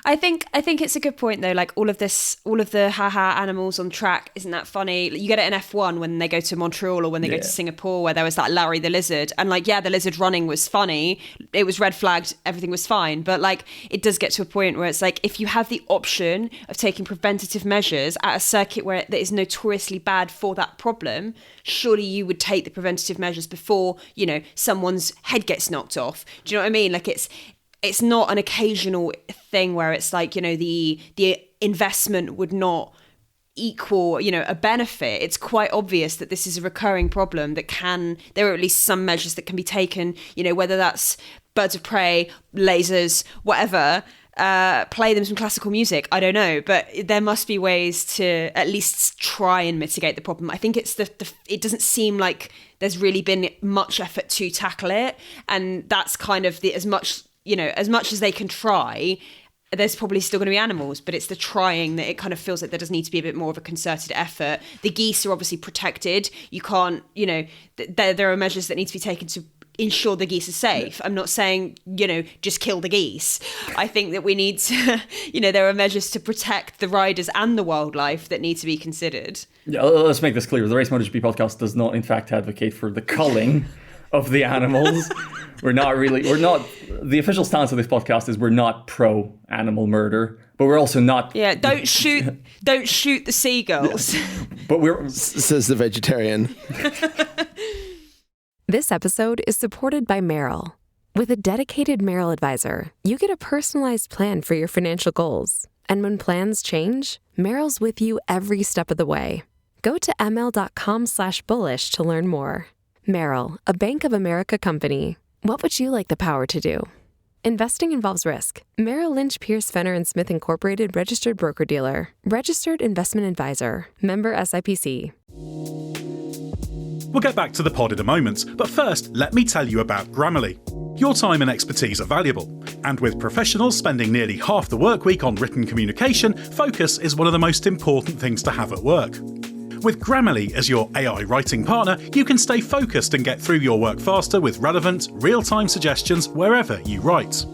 I think it's a good point though. Like all of the haha animals on track, isn't that funny? You get it in F1 when they go to Montreal or when they go to Singapore, where there was that Larry the lizard, and the lizard running was funny. It was red flagged, everything was fine. But it does get to a point where it's if you have the option of taking preventative measures at a circuit that is notoriously bad for that problem, surely you would take the preventative measures before someone's head gets knocked off. Do you know what I mean? It's not an occasional thing where it's the investment would not equal a benefit. It's quite obvious that this is a recurring problem there are at least some measures that can be taken, whether that's birds of prey, lasers, whatever, play them some classical music, I don't know, but there must be ways to at least try and mitigate the problem. I think it's it doesn't seem like there's really been much effort to tackle it, and that's kind of as much as they can try, there's probably still going to be animals, but it's the trying that it kind of feels like there does need to be a bit more of a concerted effort. The geese are obviously protected. You can't, there are measures that need to be taken to ensure the geese are safe. I'm not saying, just kill the geese. I think that we need to, there are measures to protect the riders and the wildlife that need to be considered. Yeah, let's make this clear. The Race MotoGP podcast does not, in fact, advocate for the culling of the animals. The official stance of this podcast is we're not pro animal murder, but we're also not. Yeah, don't shoot the seagulls. But says the vegetarian. This episode is supported by Merrill. With a dedicated Merrill advisor, you get a personalized plan for your financial goals. And when plans change, Merrill's with you every step of the way. Go to ml.com/bullish to learn more. Merrill, a Bank of America company. What would you like the power to do? Investing involves risk. Merrill Lynch, Pierce, Fenner & Smith Incorporated, registered broker-dealer. Registered investment advisor. Member SIPC. We'll get back to the pod in a moment, but first, let me tell you about Grammarly. Your time and expertise are valuable, and with professionals spending nearly half the work week on written communication, focus is one of the most important things to have at work. With Grammarly as your AI writing partner, you can stay focused and get through your work faster with relevant, real-time suggestions wherever you write.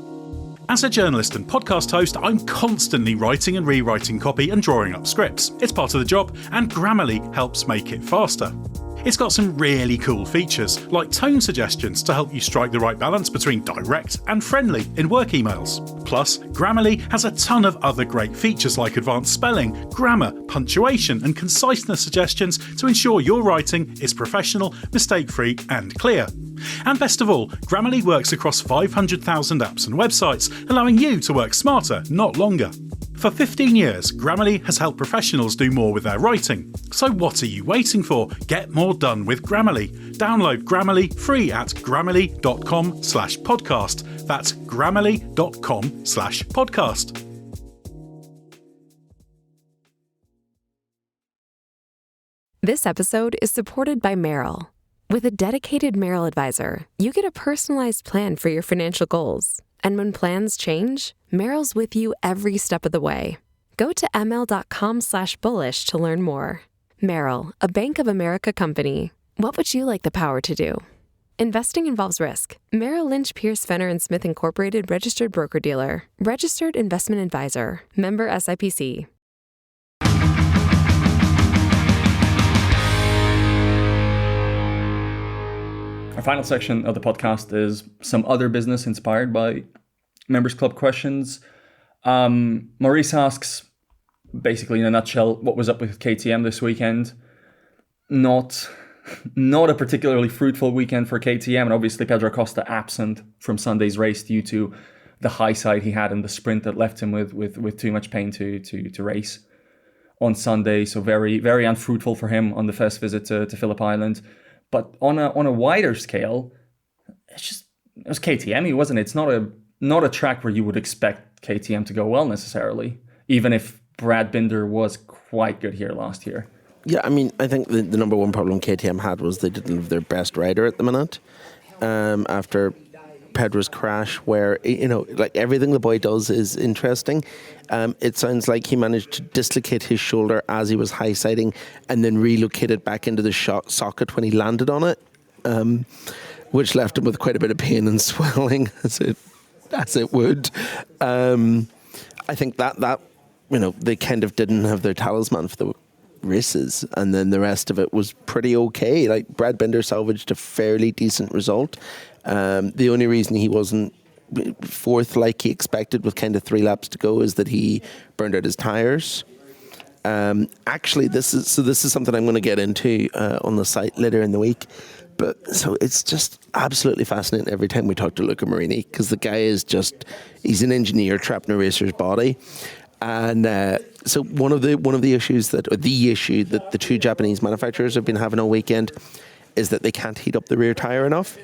As a journalist and podcast host, I'm constantly writing and rewriting copy and drawing up scripts. It's part of the job, and Grammarly helps make it faster. It's got some really cool features, like tone suggestions to help you strike the right balance between direct and friendly in work emails. Plus, Grammarly has a ton of other great features like advanced spelling, grammar, punctuation and conciseness suggestions to ensure your writing is professional, mistake-free and clear. And best of all, Grammarly works across 500,000 apps and websites, allowing you to work smarter, not longer. For 15 years, Grammarly has helped professionals do more with their writing. So what are you waiting for? Get more done with Grammarly. Download Grammarly free at grammarly.com/podcast. That's grammarly.com/podcast. This episode is supported by Merrill. With a dedicated Merrill advisor, you get a personalized plan for your financial goals. And when plans change, Merrill's with you every step of the way. Go to ml.com/bullish to learn more. Merrill, a Bank of America company. What would you like the power to do? Investing involves risk. Merrill Lynch, Pierce, Fenner & Smith Incorporated, registered broker-dealer. Registered investment advisor. Member SIPC. Our final section of the podcast is some other business inspired by Members Club questions. Maurice asks, basically in a nutshell, what was up with KTM this weekend? Not a particularly fruitful weekend for KTM, and obviously Pedro Acosta absent from Sunday's race due to the high side he had in the sprint that left him with too much pain to race on Sunday. So very, very unfruitful for him on the first visit to Phillip Island. But on a wider scale, it was KTM, wasn't it? It's not a track where you would expect KTM to go well necessarily, even if Brad Binder was quite good here last year. Yeah, I mean, I think the number one problem KTM had was they didn't have their best rider at the minute. After Pedro's crash, where, like everything the boy does is interesting. It sounds like he managed to dislocate his shoulder as he was high-siding and then relocate it back into the socket when he landed on it, which left him with quite a bit of pain and swelling, as it would. I think that they kind of didn't have their talisman for the races, and then the rest of it was pretty okay. Like Brad Binder salvaged a fairly decent result. The only reason he wasn't fourth like he expected with kind of 3 laps to go is that he burned out his tires. Actually, this is something I'm going to get into on the site later in the week. But so it's just absolutely fascinating every time we talk to Luca Marini, because the guy is he's an engineer trapped in a racer's body. And so one of the issues that the two Japanese manufacturers have been having all weekend is that they can't heat up the rear tire enough.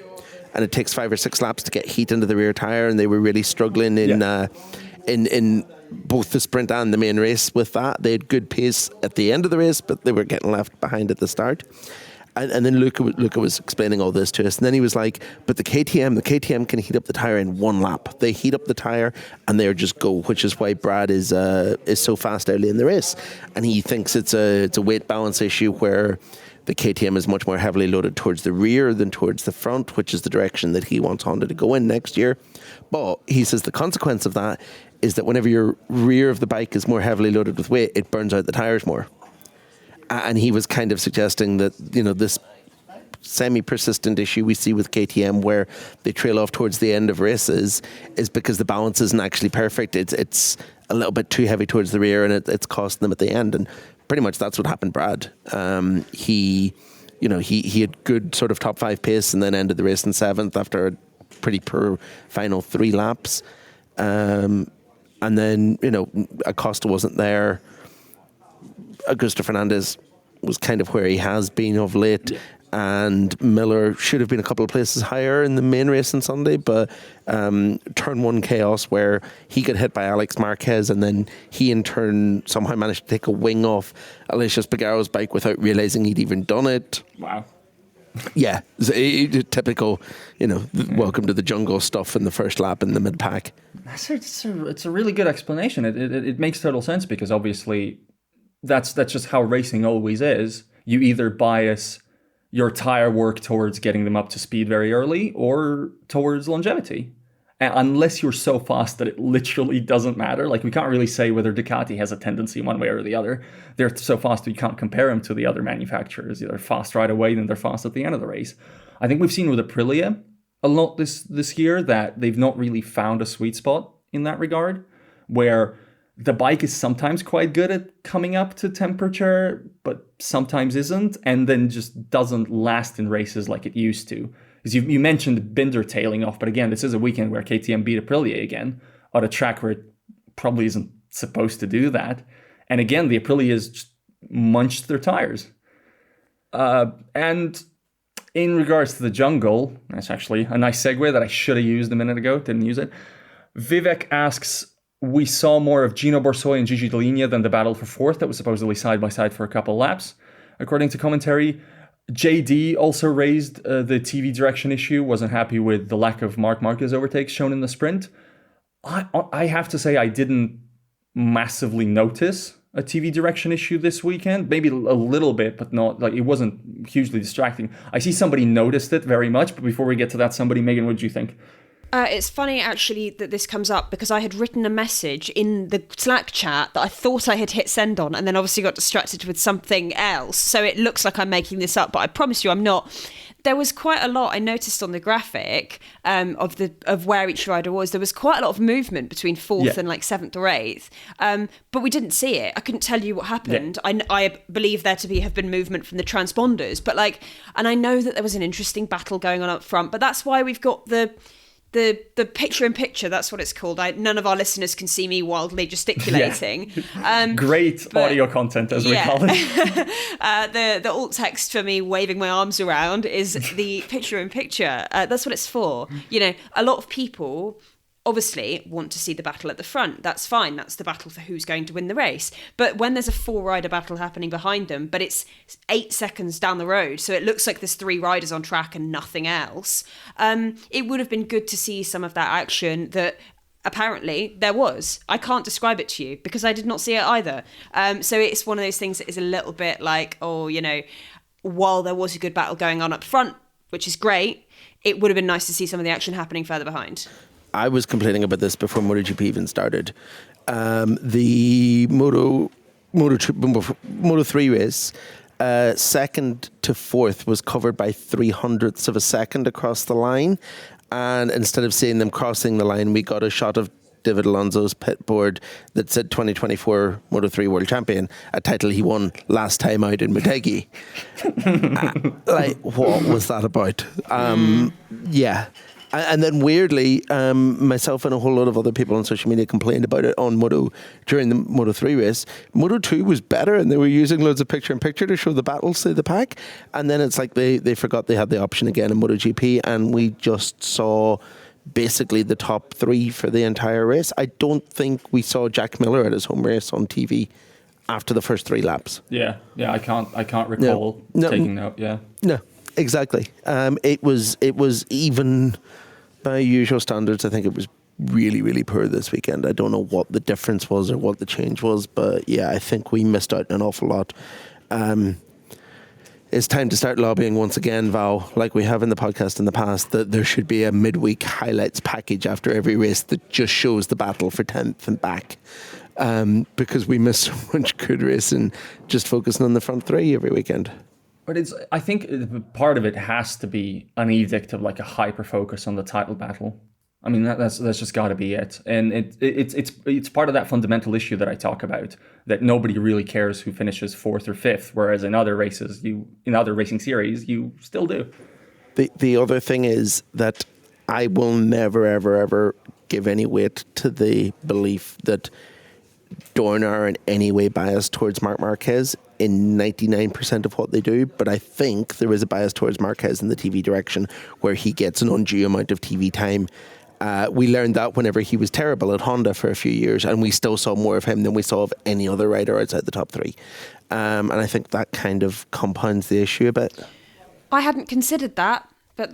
And it takes 5 or 6 laps to get heat into the rear tire, and they were really struggling in both the sprint and the main race with that. They had good pace at the end of the race, but they were getting left behind at the start. And then Luca was explaining all this to us, and then he was like, "But the KTM can heat up the tire in 1 lap. They heat up the tire and they just go," which is why Brad is so fast early in the race, and he thinks it's a weight balance issue where the KTM is much more heavily loaded towards the rear than towards the front, which is the direction that he wants Honda to go in next year. But he says the consequence of that is that whenever your rear of the bike is more heavily loaded with weight, it burns out the tires more. And he was kind of suggesting that, this semi-persistent issue we see with KTM where they trail off towards the end of races is because the balance isn't actually perfect. It's a little bit too heavy towards the rear, and it's costing them at the end. And pretty much that's what happened, Brad. He had good sort of top 5 pace and then ended the race in 7th after a pretty poor final 3 laps. And then, Acosta wasn't there. Augusto Fernandez was kind of where he has been of late. Yeah. And Miller should have been a couple of places higher in the main race on Sunday, but turn 1 chaos where he got hit by Alex Marquez, and then he in turn somehow managed to take a wing off Alicia Spagaro's bike without realising he'd even done it. Wow. Yeah, typical, welcome to the jungle stuff in the first lap in the mid-pack. It's a really good explanation. It makes total sense, because obviously that's just how racing always is. You either bias your tire work towards getting them up to speed very early or towards longevity. unless you're so fast that it literally doesn't matter. Like, we can't really say whether Ducati has a tendency one way or the other. They're so fast we can't compare them to the other manufacturers. They're fast right away, then they're fast at the end of the race. I think we've seen with Aprilia a lot this year that they've not really found a sweet spot in that regard, where the bike is sometimes quite good at coming up to temperature, but sometimes isn't, and then just doesn't last in races like it used to. Because you mentioned Binder tailing off, but again, this is a weekend where KTM beat Aprilia again, on a track where it probably isn't supposed to do that. And again, the Aprilias just munched their tires. And in regards to the jungle, that's actually a nice segue that I should have used a minute ago, didn't use it. Vivek asks, we saw more of Gino Borsoi and Gigi Dall'Igna than the battle for fourth that was supposedly side by side for a couple laps. According to commentary, JD also raised the TV direction issue, wasn't happy with the lack of Marc Marquez overtakes shown in the sprint. I have to say I didn't massively notice a TV direction issue this weekend. Maybe a little bit, but not like it wasn't hugely distracting. I see somebody noticed it very much, but before we get to that, somebody, Megan, what do you think? It's funny, actually, that this comes up because I had written a message in the Slack chat that I thought I had hit send on and then obviously got distracted with something else. So it looks like I'm making this up, but I promise you I'm not. There was quite a lot I noticed on the graphic of where each rider was. There was quite a lot of movement between fourth and like seventh or eighth, but we didn't see it. I couldn't tell you what happened. Yeah. I believe there to have been movement from the transponders, but and I know that there was an interesting battle going on up front, but that's why we've got the picture-in-picture, that's what it's called. None of our listeners can see me wildly gesticulating. Great audio content, as we call it. The alt text for me waving my arms around is the picture-in-picture. That's what it's for. You know, a lot of people obviously want to see the battle at the front. That's fine. That's the battle for who's going to win the race. But when there's a 4-rider battle happening behind them, but it's 8 seconds down the road, so it looks like there's 3 riders on track and nothing else, it would have been good to see some of that action that apparently there was. I can't describe it to you because I did not see it either. So it's one of those things that is a little bit like, while there was a good battle going on up front, which is great, it would have been nice to see some of the action happening further behind. I was complaining about this before MotoGP even started. The Moto3 race, second to fourth was covered by 0.03 of a second across the line. And instead of seeing them crossing the line, we got a shot of David Alonso's pit board that said 2024 Moto3 World Champion, a title he won last time out in Motegi. What was that about? Yeah. And then weirdly, myself and a whole lot of other people on social media complained about it on Moto during the Moto3 race. Moto2 was better and they were using loads of picture-in-picture to show the battles to the pack. And then it's like they forgot they had the option again in MotoGP and we just saw basically the top 3 for the entire race. I don't think we saw Jack Miller at his home race on TV after the first 3 laps. Yeah, I can't recall taking note. Yeah, no, exactly. It was even by usual standards. I think it was really, really poor this weekend. I don't know what the difference was or what the change was, but yeah, I think we missed out an awful lot. It's time to start lobbying once again, Val, like we have in the podcast in the past, that there should be a midweek highlights package after every race that just shows the battle for 10th and back. Because we miss so much good racing just focusing on the front 3 every weekend. But I think part of it has to be an edict of like a hyper focus on the title battle. I mean, that's just got to be it. And it's part of that fundamental issue that I talk about, that nobody really cares who finishes 4th or 5th, whereas in other races, in other racing series, you still do. The other thing is that I will never, ever, ever give any weight to the belief that Dorna are in any way biased towards Marc Marquez in 99% of what they do, but I think there is a bias towards Marquez in the TV direction where he gets an undue amount of TV time. We learned that whenever he was terrible at Honda for a few years, and we still saw more of him than we saw of any other rider outside the top 3. And I think that kind of compounds the issue a bit. I hadn't considered that, but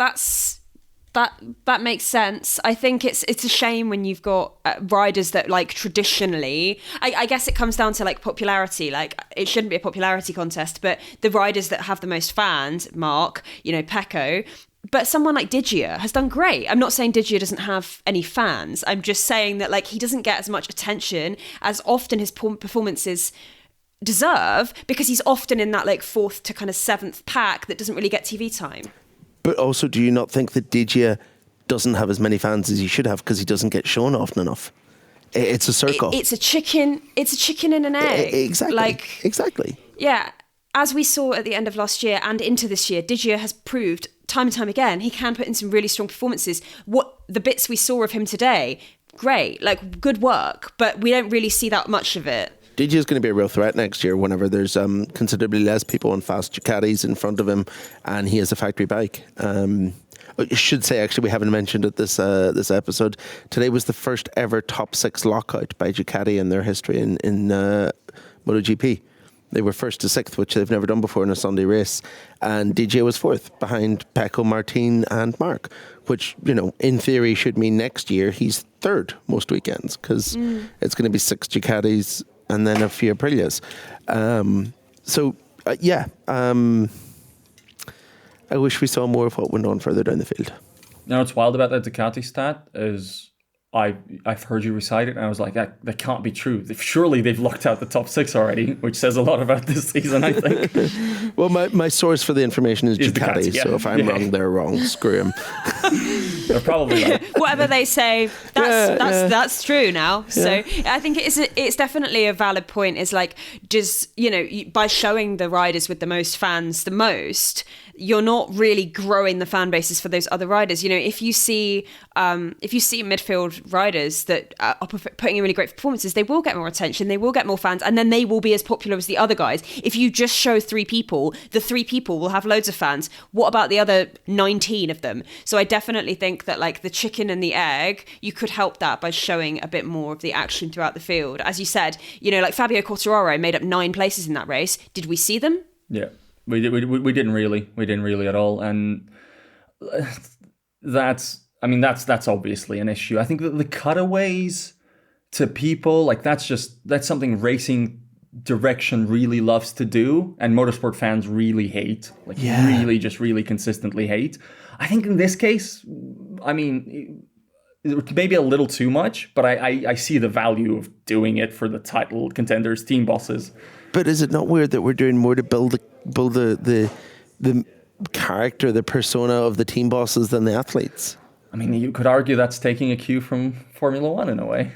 that makes sense. I think it's a shame when you've got riders that like traditionally, I guess it comes down to like popularity. Like it shouldn't be a popularity contest, but the riders that have the most fans, Marc, Pecco, But someone like Digia has done great. I'm not saying Digia doesn't have any fans. I'm just saying that like he doesn't get as much attention as often his performances deserve, because he's often in that like 4th to kind of 7th pack that doesn't really get TV time. But also, do you not think that Digia doesn't have as many fans as he should have because he doesn't get shown often enough? It's a circle. It's a chicken and an egg. Exactly. Yeah. As we saw at the end of last year and into this year, Digia has proved time and time again he can put in some really strong performances. What the bits we saw of him today, great, like good work, but we don't really see that much of it. Digia is going to be a real threat next year whenever there's considerably less people on fast Ducatis in front of him and he has a factory bike. I should say, actually, we haven't mentioned it this episode. Today was the first ever top 6 lockout by Ducati in their history in MotoGP. They were 1st to 6th, which they've never done before in a Sunday race. And DJ was 4th behind Pecco, Martin and Marc, which, you know, in theory should mean next year he's 3rd most weekends because it's going to be 6 Ducatis and then a few Aprilias. I wish we saw more of what went on further down the field. You know what's wild about that Ducati stat is I've heard you recite it and I was like, that can't be true. Surely they've locked out the top 6 already, which says a lot about this season, I think. Well, my source for the information is Ducati, so if I'm wrong, they're wrong. Screw them. They're probably right. Whatever they say, that's true now. Yeah. So I think it's definitely a valid point. Is like, just, you know, by showing the riders with the most fans the most, you're not really growing the fan bases for those other riders. You know, if you see midfield riders that are putting in really great performances, they will get more attention, they will get more fans, and then they will be as popular as the other guys. If you just show 3 people, the 3 people will have loads of fans. What about the other 19 of them? So I definitely think that like the chicken and the egg, you could help that by showing a bit more of the action throughout the field. As you said, you know, like Fabio Quartararo made up 9 places in that race. Did we see them? Yeah. We didn't really at all, and that's obviously an issue. I think that the cutaways to people, like that's something racing direction really loves to do, and motorsport fans really hate, really consistently hate. I think in this case, I mean, maybe a little too much, but I see the value of doing it for the title contenders, team bosses. But is it not weird that we're doing more to build the character, the persona of the team bosses than the athletes? I mean, you could argue that's taking a cue from Formula One in a way.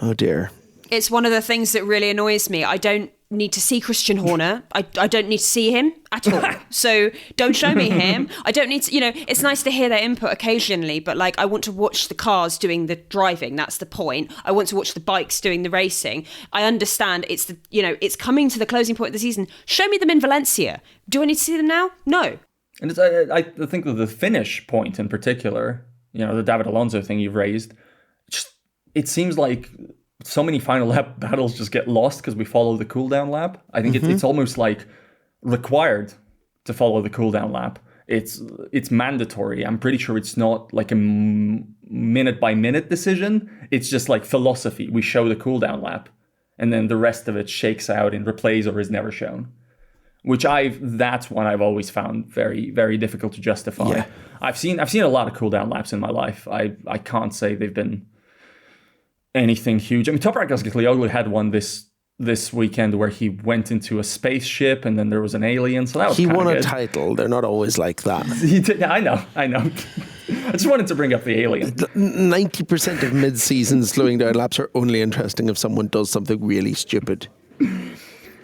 Oh dear. It's one of the things that really annoys me. I don't need to see Christian Horner. I don't need to see him at all. So don't show me him. I don't need to, you know, it's nice to hear their input occasionally, but like I want to watch the cars doing the driving. That's the point. I want to watch the bikes doing the racing. I understand it's the, you know, it's coming to the closing point of the season. Show me them in Valencia. Do I need to see them now? No. And it's, I think that the finish point in particular, you know, the David Alonso thing you've raised, it seems like so many final lap battles just get lost because we follow the cooldown lap. I think it's almost like required to follow the cooldown lap. It's mandatory. I'm pretty sure it's not like a minute by minute decision. It's just like philosophy. We show the cooldown lap, and then the rest of it shakes out in replays or is never shown. That's one I've always found very, very difficult to justify. Yeah. I've seen a lot of cooldown laps in my life. I can't say they've been anything huge. I mean, Toprak Gaslyoglu had one this weekend where he went into a spaceship and then there was an alien. So that was he won good. A title. They're not always like that. He did. I know. I just wanted to bring up the alien. 90% of mid-season slowing down laps are only interesting if someone does something really stupid.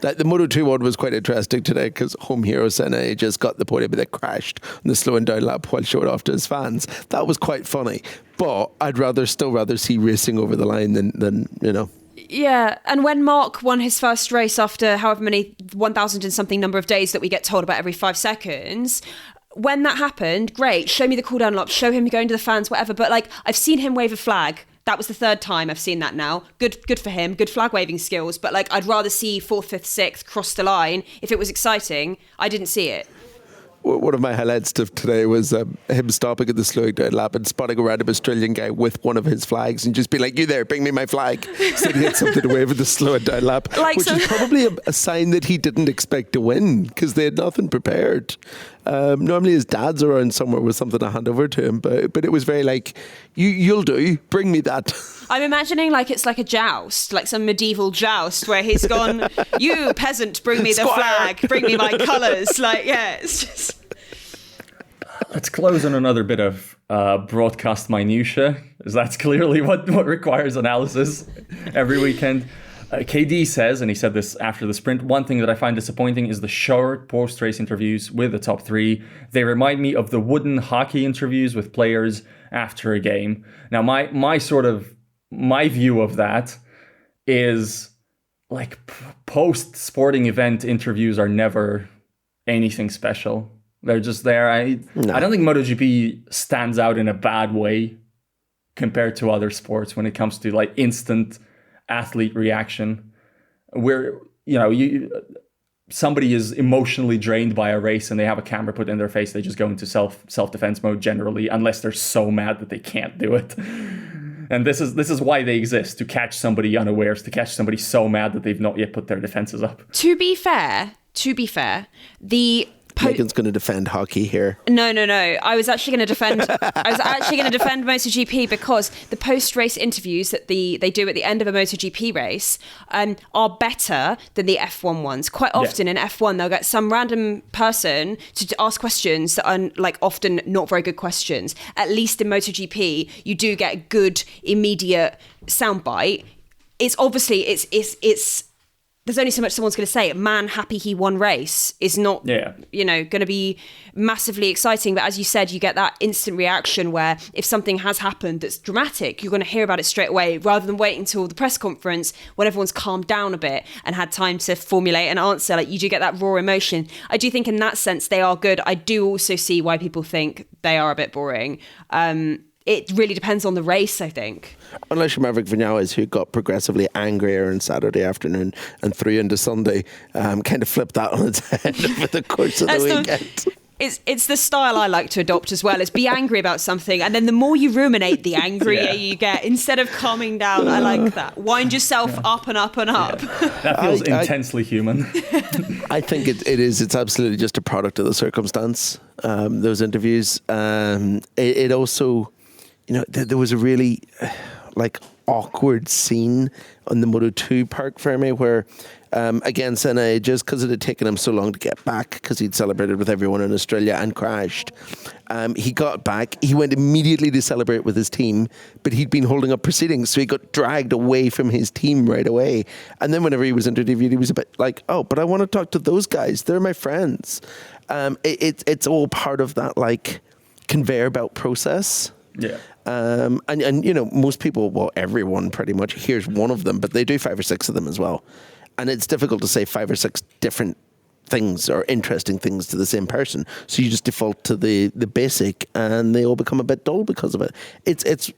The Moto2 one was quite interesting today because home hero Senna just got the podium, but they crashed on the slowing down lap while showing off to his fans. That was quite funny, but I'd still rather see racing over the line than you know. Yeah, and when Marc won his first race after however many 1,000 and something number of days that we get told about every 5 seconds, when that happened, great, show me the cooldown lap, show him going to the fans, whatever. But like, I've seen him wave a flag. That was the 3rd time I've seen that now. Good for him. Good flag waving skills. But like, I'd rather see 4th, 5th, 6th cross the line. If it was exciting, I didn't see it. One of my highlights of today was him stopping at the slowing down lap and spotting a random Australian guy with one of his flags and just be like, "You there, bring me my flag." So he had something to wave at the slowing down lap, which is probably a sign that he didn't expect to win because they had nothing prepared. Normally his dad's around somewhere with something to hand over to him, but it was very like, you'll do, bring me that. I'm imagining like it's like a joust, like some medieval joust where he's gone, you peasant, bring me the flag, bring me my colours. Like, yeah, it's just... Let's close on another bit of broadcast minutiae, as that's clearly what requires analysis every weekend. KD says, and he said this after the sprint, one thing that I find disappointing is the short post-race interviews with the top three. They remind me of the wooden hockey interviews with players after a game. Now, my view of that is like post-sporting event interviews are never anything special. They're just there. I don't think MotoGP stands out in a bad way compared to other sports when it comes to like instant athlete reaction, where somebody is emotionally drained by a race and they have a camera put in their face, they just go into self-defense mode generally, unless they're so mad that they can't do it. And this is why they exist, to catch somebody unawares, to catch somebody so mad that they've not yet put their defenses up. To be fair, the Megan's going to defend hockey here. No. I was actually going to defend MotoGP, because the post-race interviews that they do at the end of a MotoGP race are better than the F1 ones. Quite often in F1, they'll get some random person to ask questions that are like often not very good questions. At least in MotoGP, you do get a good immediate soundbite. It's obviously it's. There's only so much someone's going to say. Man, happy he won race is not, going to be massively exciting. But as you said, you get that instant reaction where if something has happened that's dramatic, you're going to hear about it straight away, rather than waiting until the press conference when everyone's calmed down a bit and had time to formulate an answer. Like, you do get that raw emotion. I do think in that sense they are good. I do also see why people think they are a bit boring. It really depends on the race, I think. Unless you're Maverick Vinales, who got progressively angrier on Saturday afternoon and through into Sunday, kind of flipped that on its head over the course of the weekend. It's the style I like to adopt as well, is be angry about something, and then the more you ruminate, the angrier you get, instead of calming down. I like that. Wind yourself up and up and up. Yeah. That feels intensely human. I think it is. It's absolutely just a product of the circumstance, those interviews. It also... there was a really awkward scene on the Moto2 park for me where, again, Senna, just because it had taken him so long to get back, because he'd celebrated with everyone in Australia and crashed, he got back. He went immediately to celebrate with his team, but he'd been holding up proceedings, so he got dragged away from his team right away. And then whenever he was interviewed, he was a bit like, oh, but I want to talk to those guys. They're my friends. It's all part of that conveyor belt process. Yeah. And most people, well, everyone pretty much hears one of them, but they do 5 or 6 of them as well. And it's difficult to say 5 or 6 different things or interesting things to the same person. So you just default to the basic, and they all become a bit dull because of it. It's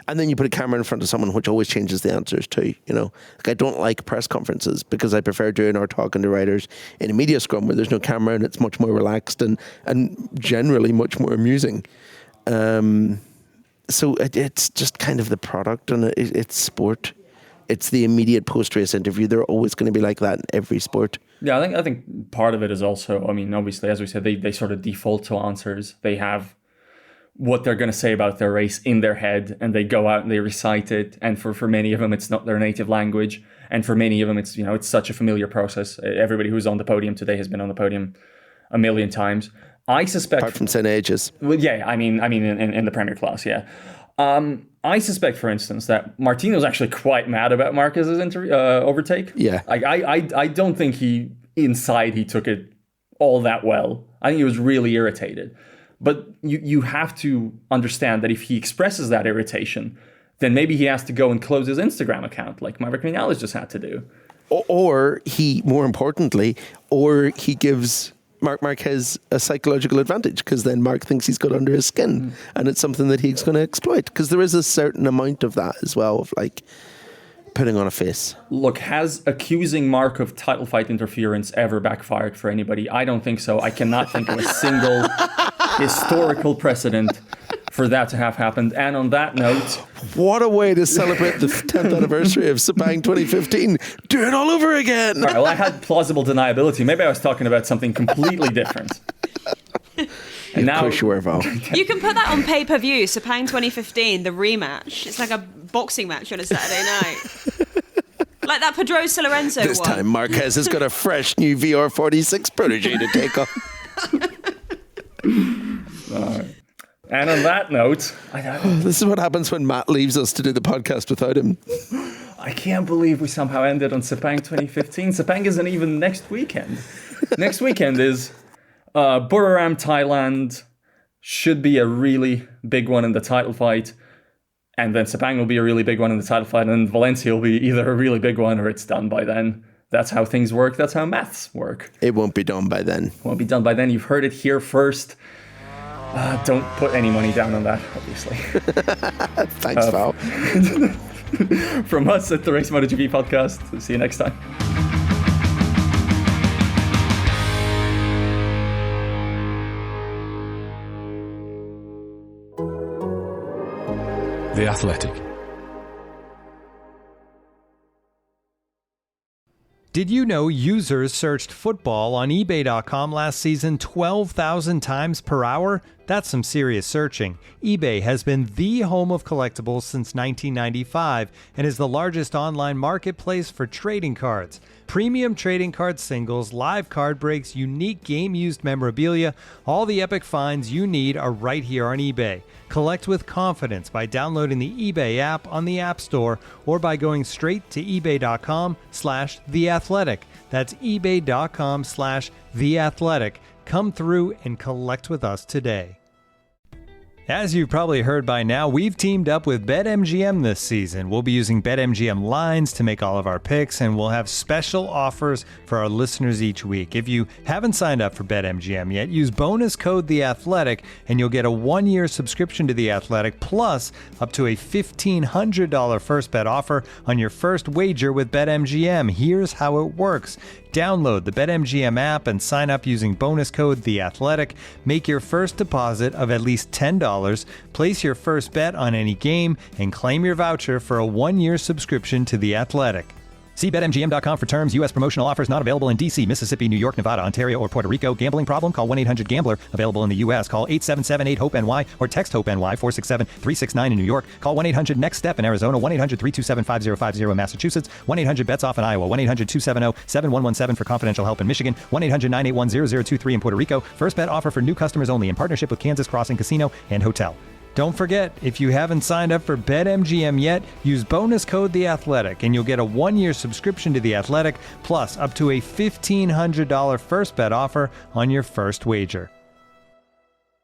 and then you put a camera in front of someone, which always changes the answers too. I don't like press conferences because I prefer doing or talking to writers in a media scrum where there's no camera and it's much more relaxed and generally much more amusing. So it's just kind of the product, and it's sport. It's the immediate post-race interview. They're always going to be like that in every sport. Yeah, I think part of it is also, obviously, as we said, they sort of default to answers. They have what they're going to say about their race in their head, and they go out and they recite it. And for many of them, it's not their native language. And for many of them, it's it's such a familiar process. Everybody who's on the podium today has been on the podium a million times. I suspect, apart from St. Ages. Well, yeah, I mean, in the Premier class, yeah. I suspect, for instance, that Martin was actually quite mad about Marquez's overtake. Yeah, I don't think he took it all that well. I think he was really irritated. But you have to understand that if he expresses that irritation, then maybe he has to go and close his Instagram account, like Maverick Vinales just had to do. Or he gives Marc Marquez a psychological advantage, because then Marc thinks he's got under his skin, and it's something that he's going to exploit, because there is a certain amount of that as well, of putting on a face. Look, has accusing Marc of title fight interference ever backfired for anybody? I don't think so. I cannot think of a single historical precedent for that to have happened. And on that note... What a way to celebrate the 10th anniversary of Sepang 2015. Do it all over again. All right, well, I had plausible deniability. Maybe I was talking about something completely different. And now, of course you were, Val. You can put that on pay-per-view, Sepang 2015, the rematch. It's like a boxing match on a Saturday night. Like that Pedrosa Lorenzo This one. time Marquez has got a fresh new VR46 protege to take on. And on that note... This is what happens when Matt leaves us to do the podcast without him. I can't believe we somehow ended on Sepang 2015. Sepang isn't even next weekend. Next weekend is Buriram, Thailand. Should be a really big one in the title fight. And then Sepang will be a really big one in the title fight. And Valencia will be either a really big one or it's done by then. That's how things work. That's how maths work. It won't be done by then. Won't be done by then. You've heard it here first. Don't put any money down on that, obviously. Thanks, Val. From us at the Race MotoGP Podcast. See you next time. The Athletic. Did you know users searched football on eBay.com last season 12,000 times per hour? That's some serious searching. eBay has been the home of collectibles since 1995 and is the largest online marketplace for trading cards. Premium trading card singles, live card breaks, unique game-used memorabilia, all the epic finds you need are right here on eBay. Collect with confidence by downloading the eBay app on the App Store or by going straight to ebay.com/theathletic. That's ebay.com/theathletic. Come through and collect with us today. As you've probably heard by now, we've teamed up with BetMGM this season. We'll be using BetMGM lines to make all of our picks, and we'll have special offers for our listeners each week. If you haven't signed up for BetMGM yet, use bonus code THEATHLETIC, and you'll get a 1-year subscription to The Athletic, plus up to a $1,500 first bet offer on your first wager with BetMGM. Here's how it works. Download the BetMGM app and sign up using bonus code THEATHLETIC. Make your first deposit of at least $10, place your first bet on any game, and claim your voucher for a 1-year subscription to The Athletic. See BetMGM.com for terms. U.S. promotional offers not available in D.C., Mississippi, New York, Nevada, Ontario, or Puerto Rico. Gambling problem? Call 1-800-GAMBLER. Available in the U.S. Call 877-8-HOPE-NY or text HOPE-NY 467-369 in New York. Call 1-800-NEXT-STEP in Arizona. 1-800-327-5050 in Massachusetts. 1-800-BETS-OFF in Iowa. 1-800-270-7117 for confidential help in Michigan. 1-800-981-0023 in Puerto Rico. First bet offer for new customers only in partnership with Kansas Crossing Casino and Hotel. Don't forget, if you haven't signed up for BetMGM yet, use bonus code THEATHLETIC and you'll get a 1-year subscription to The Athletic, plus up to a $1,500 first bet offer on your first wager.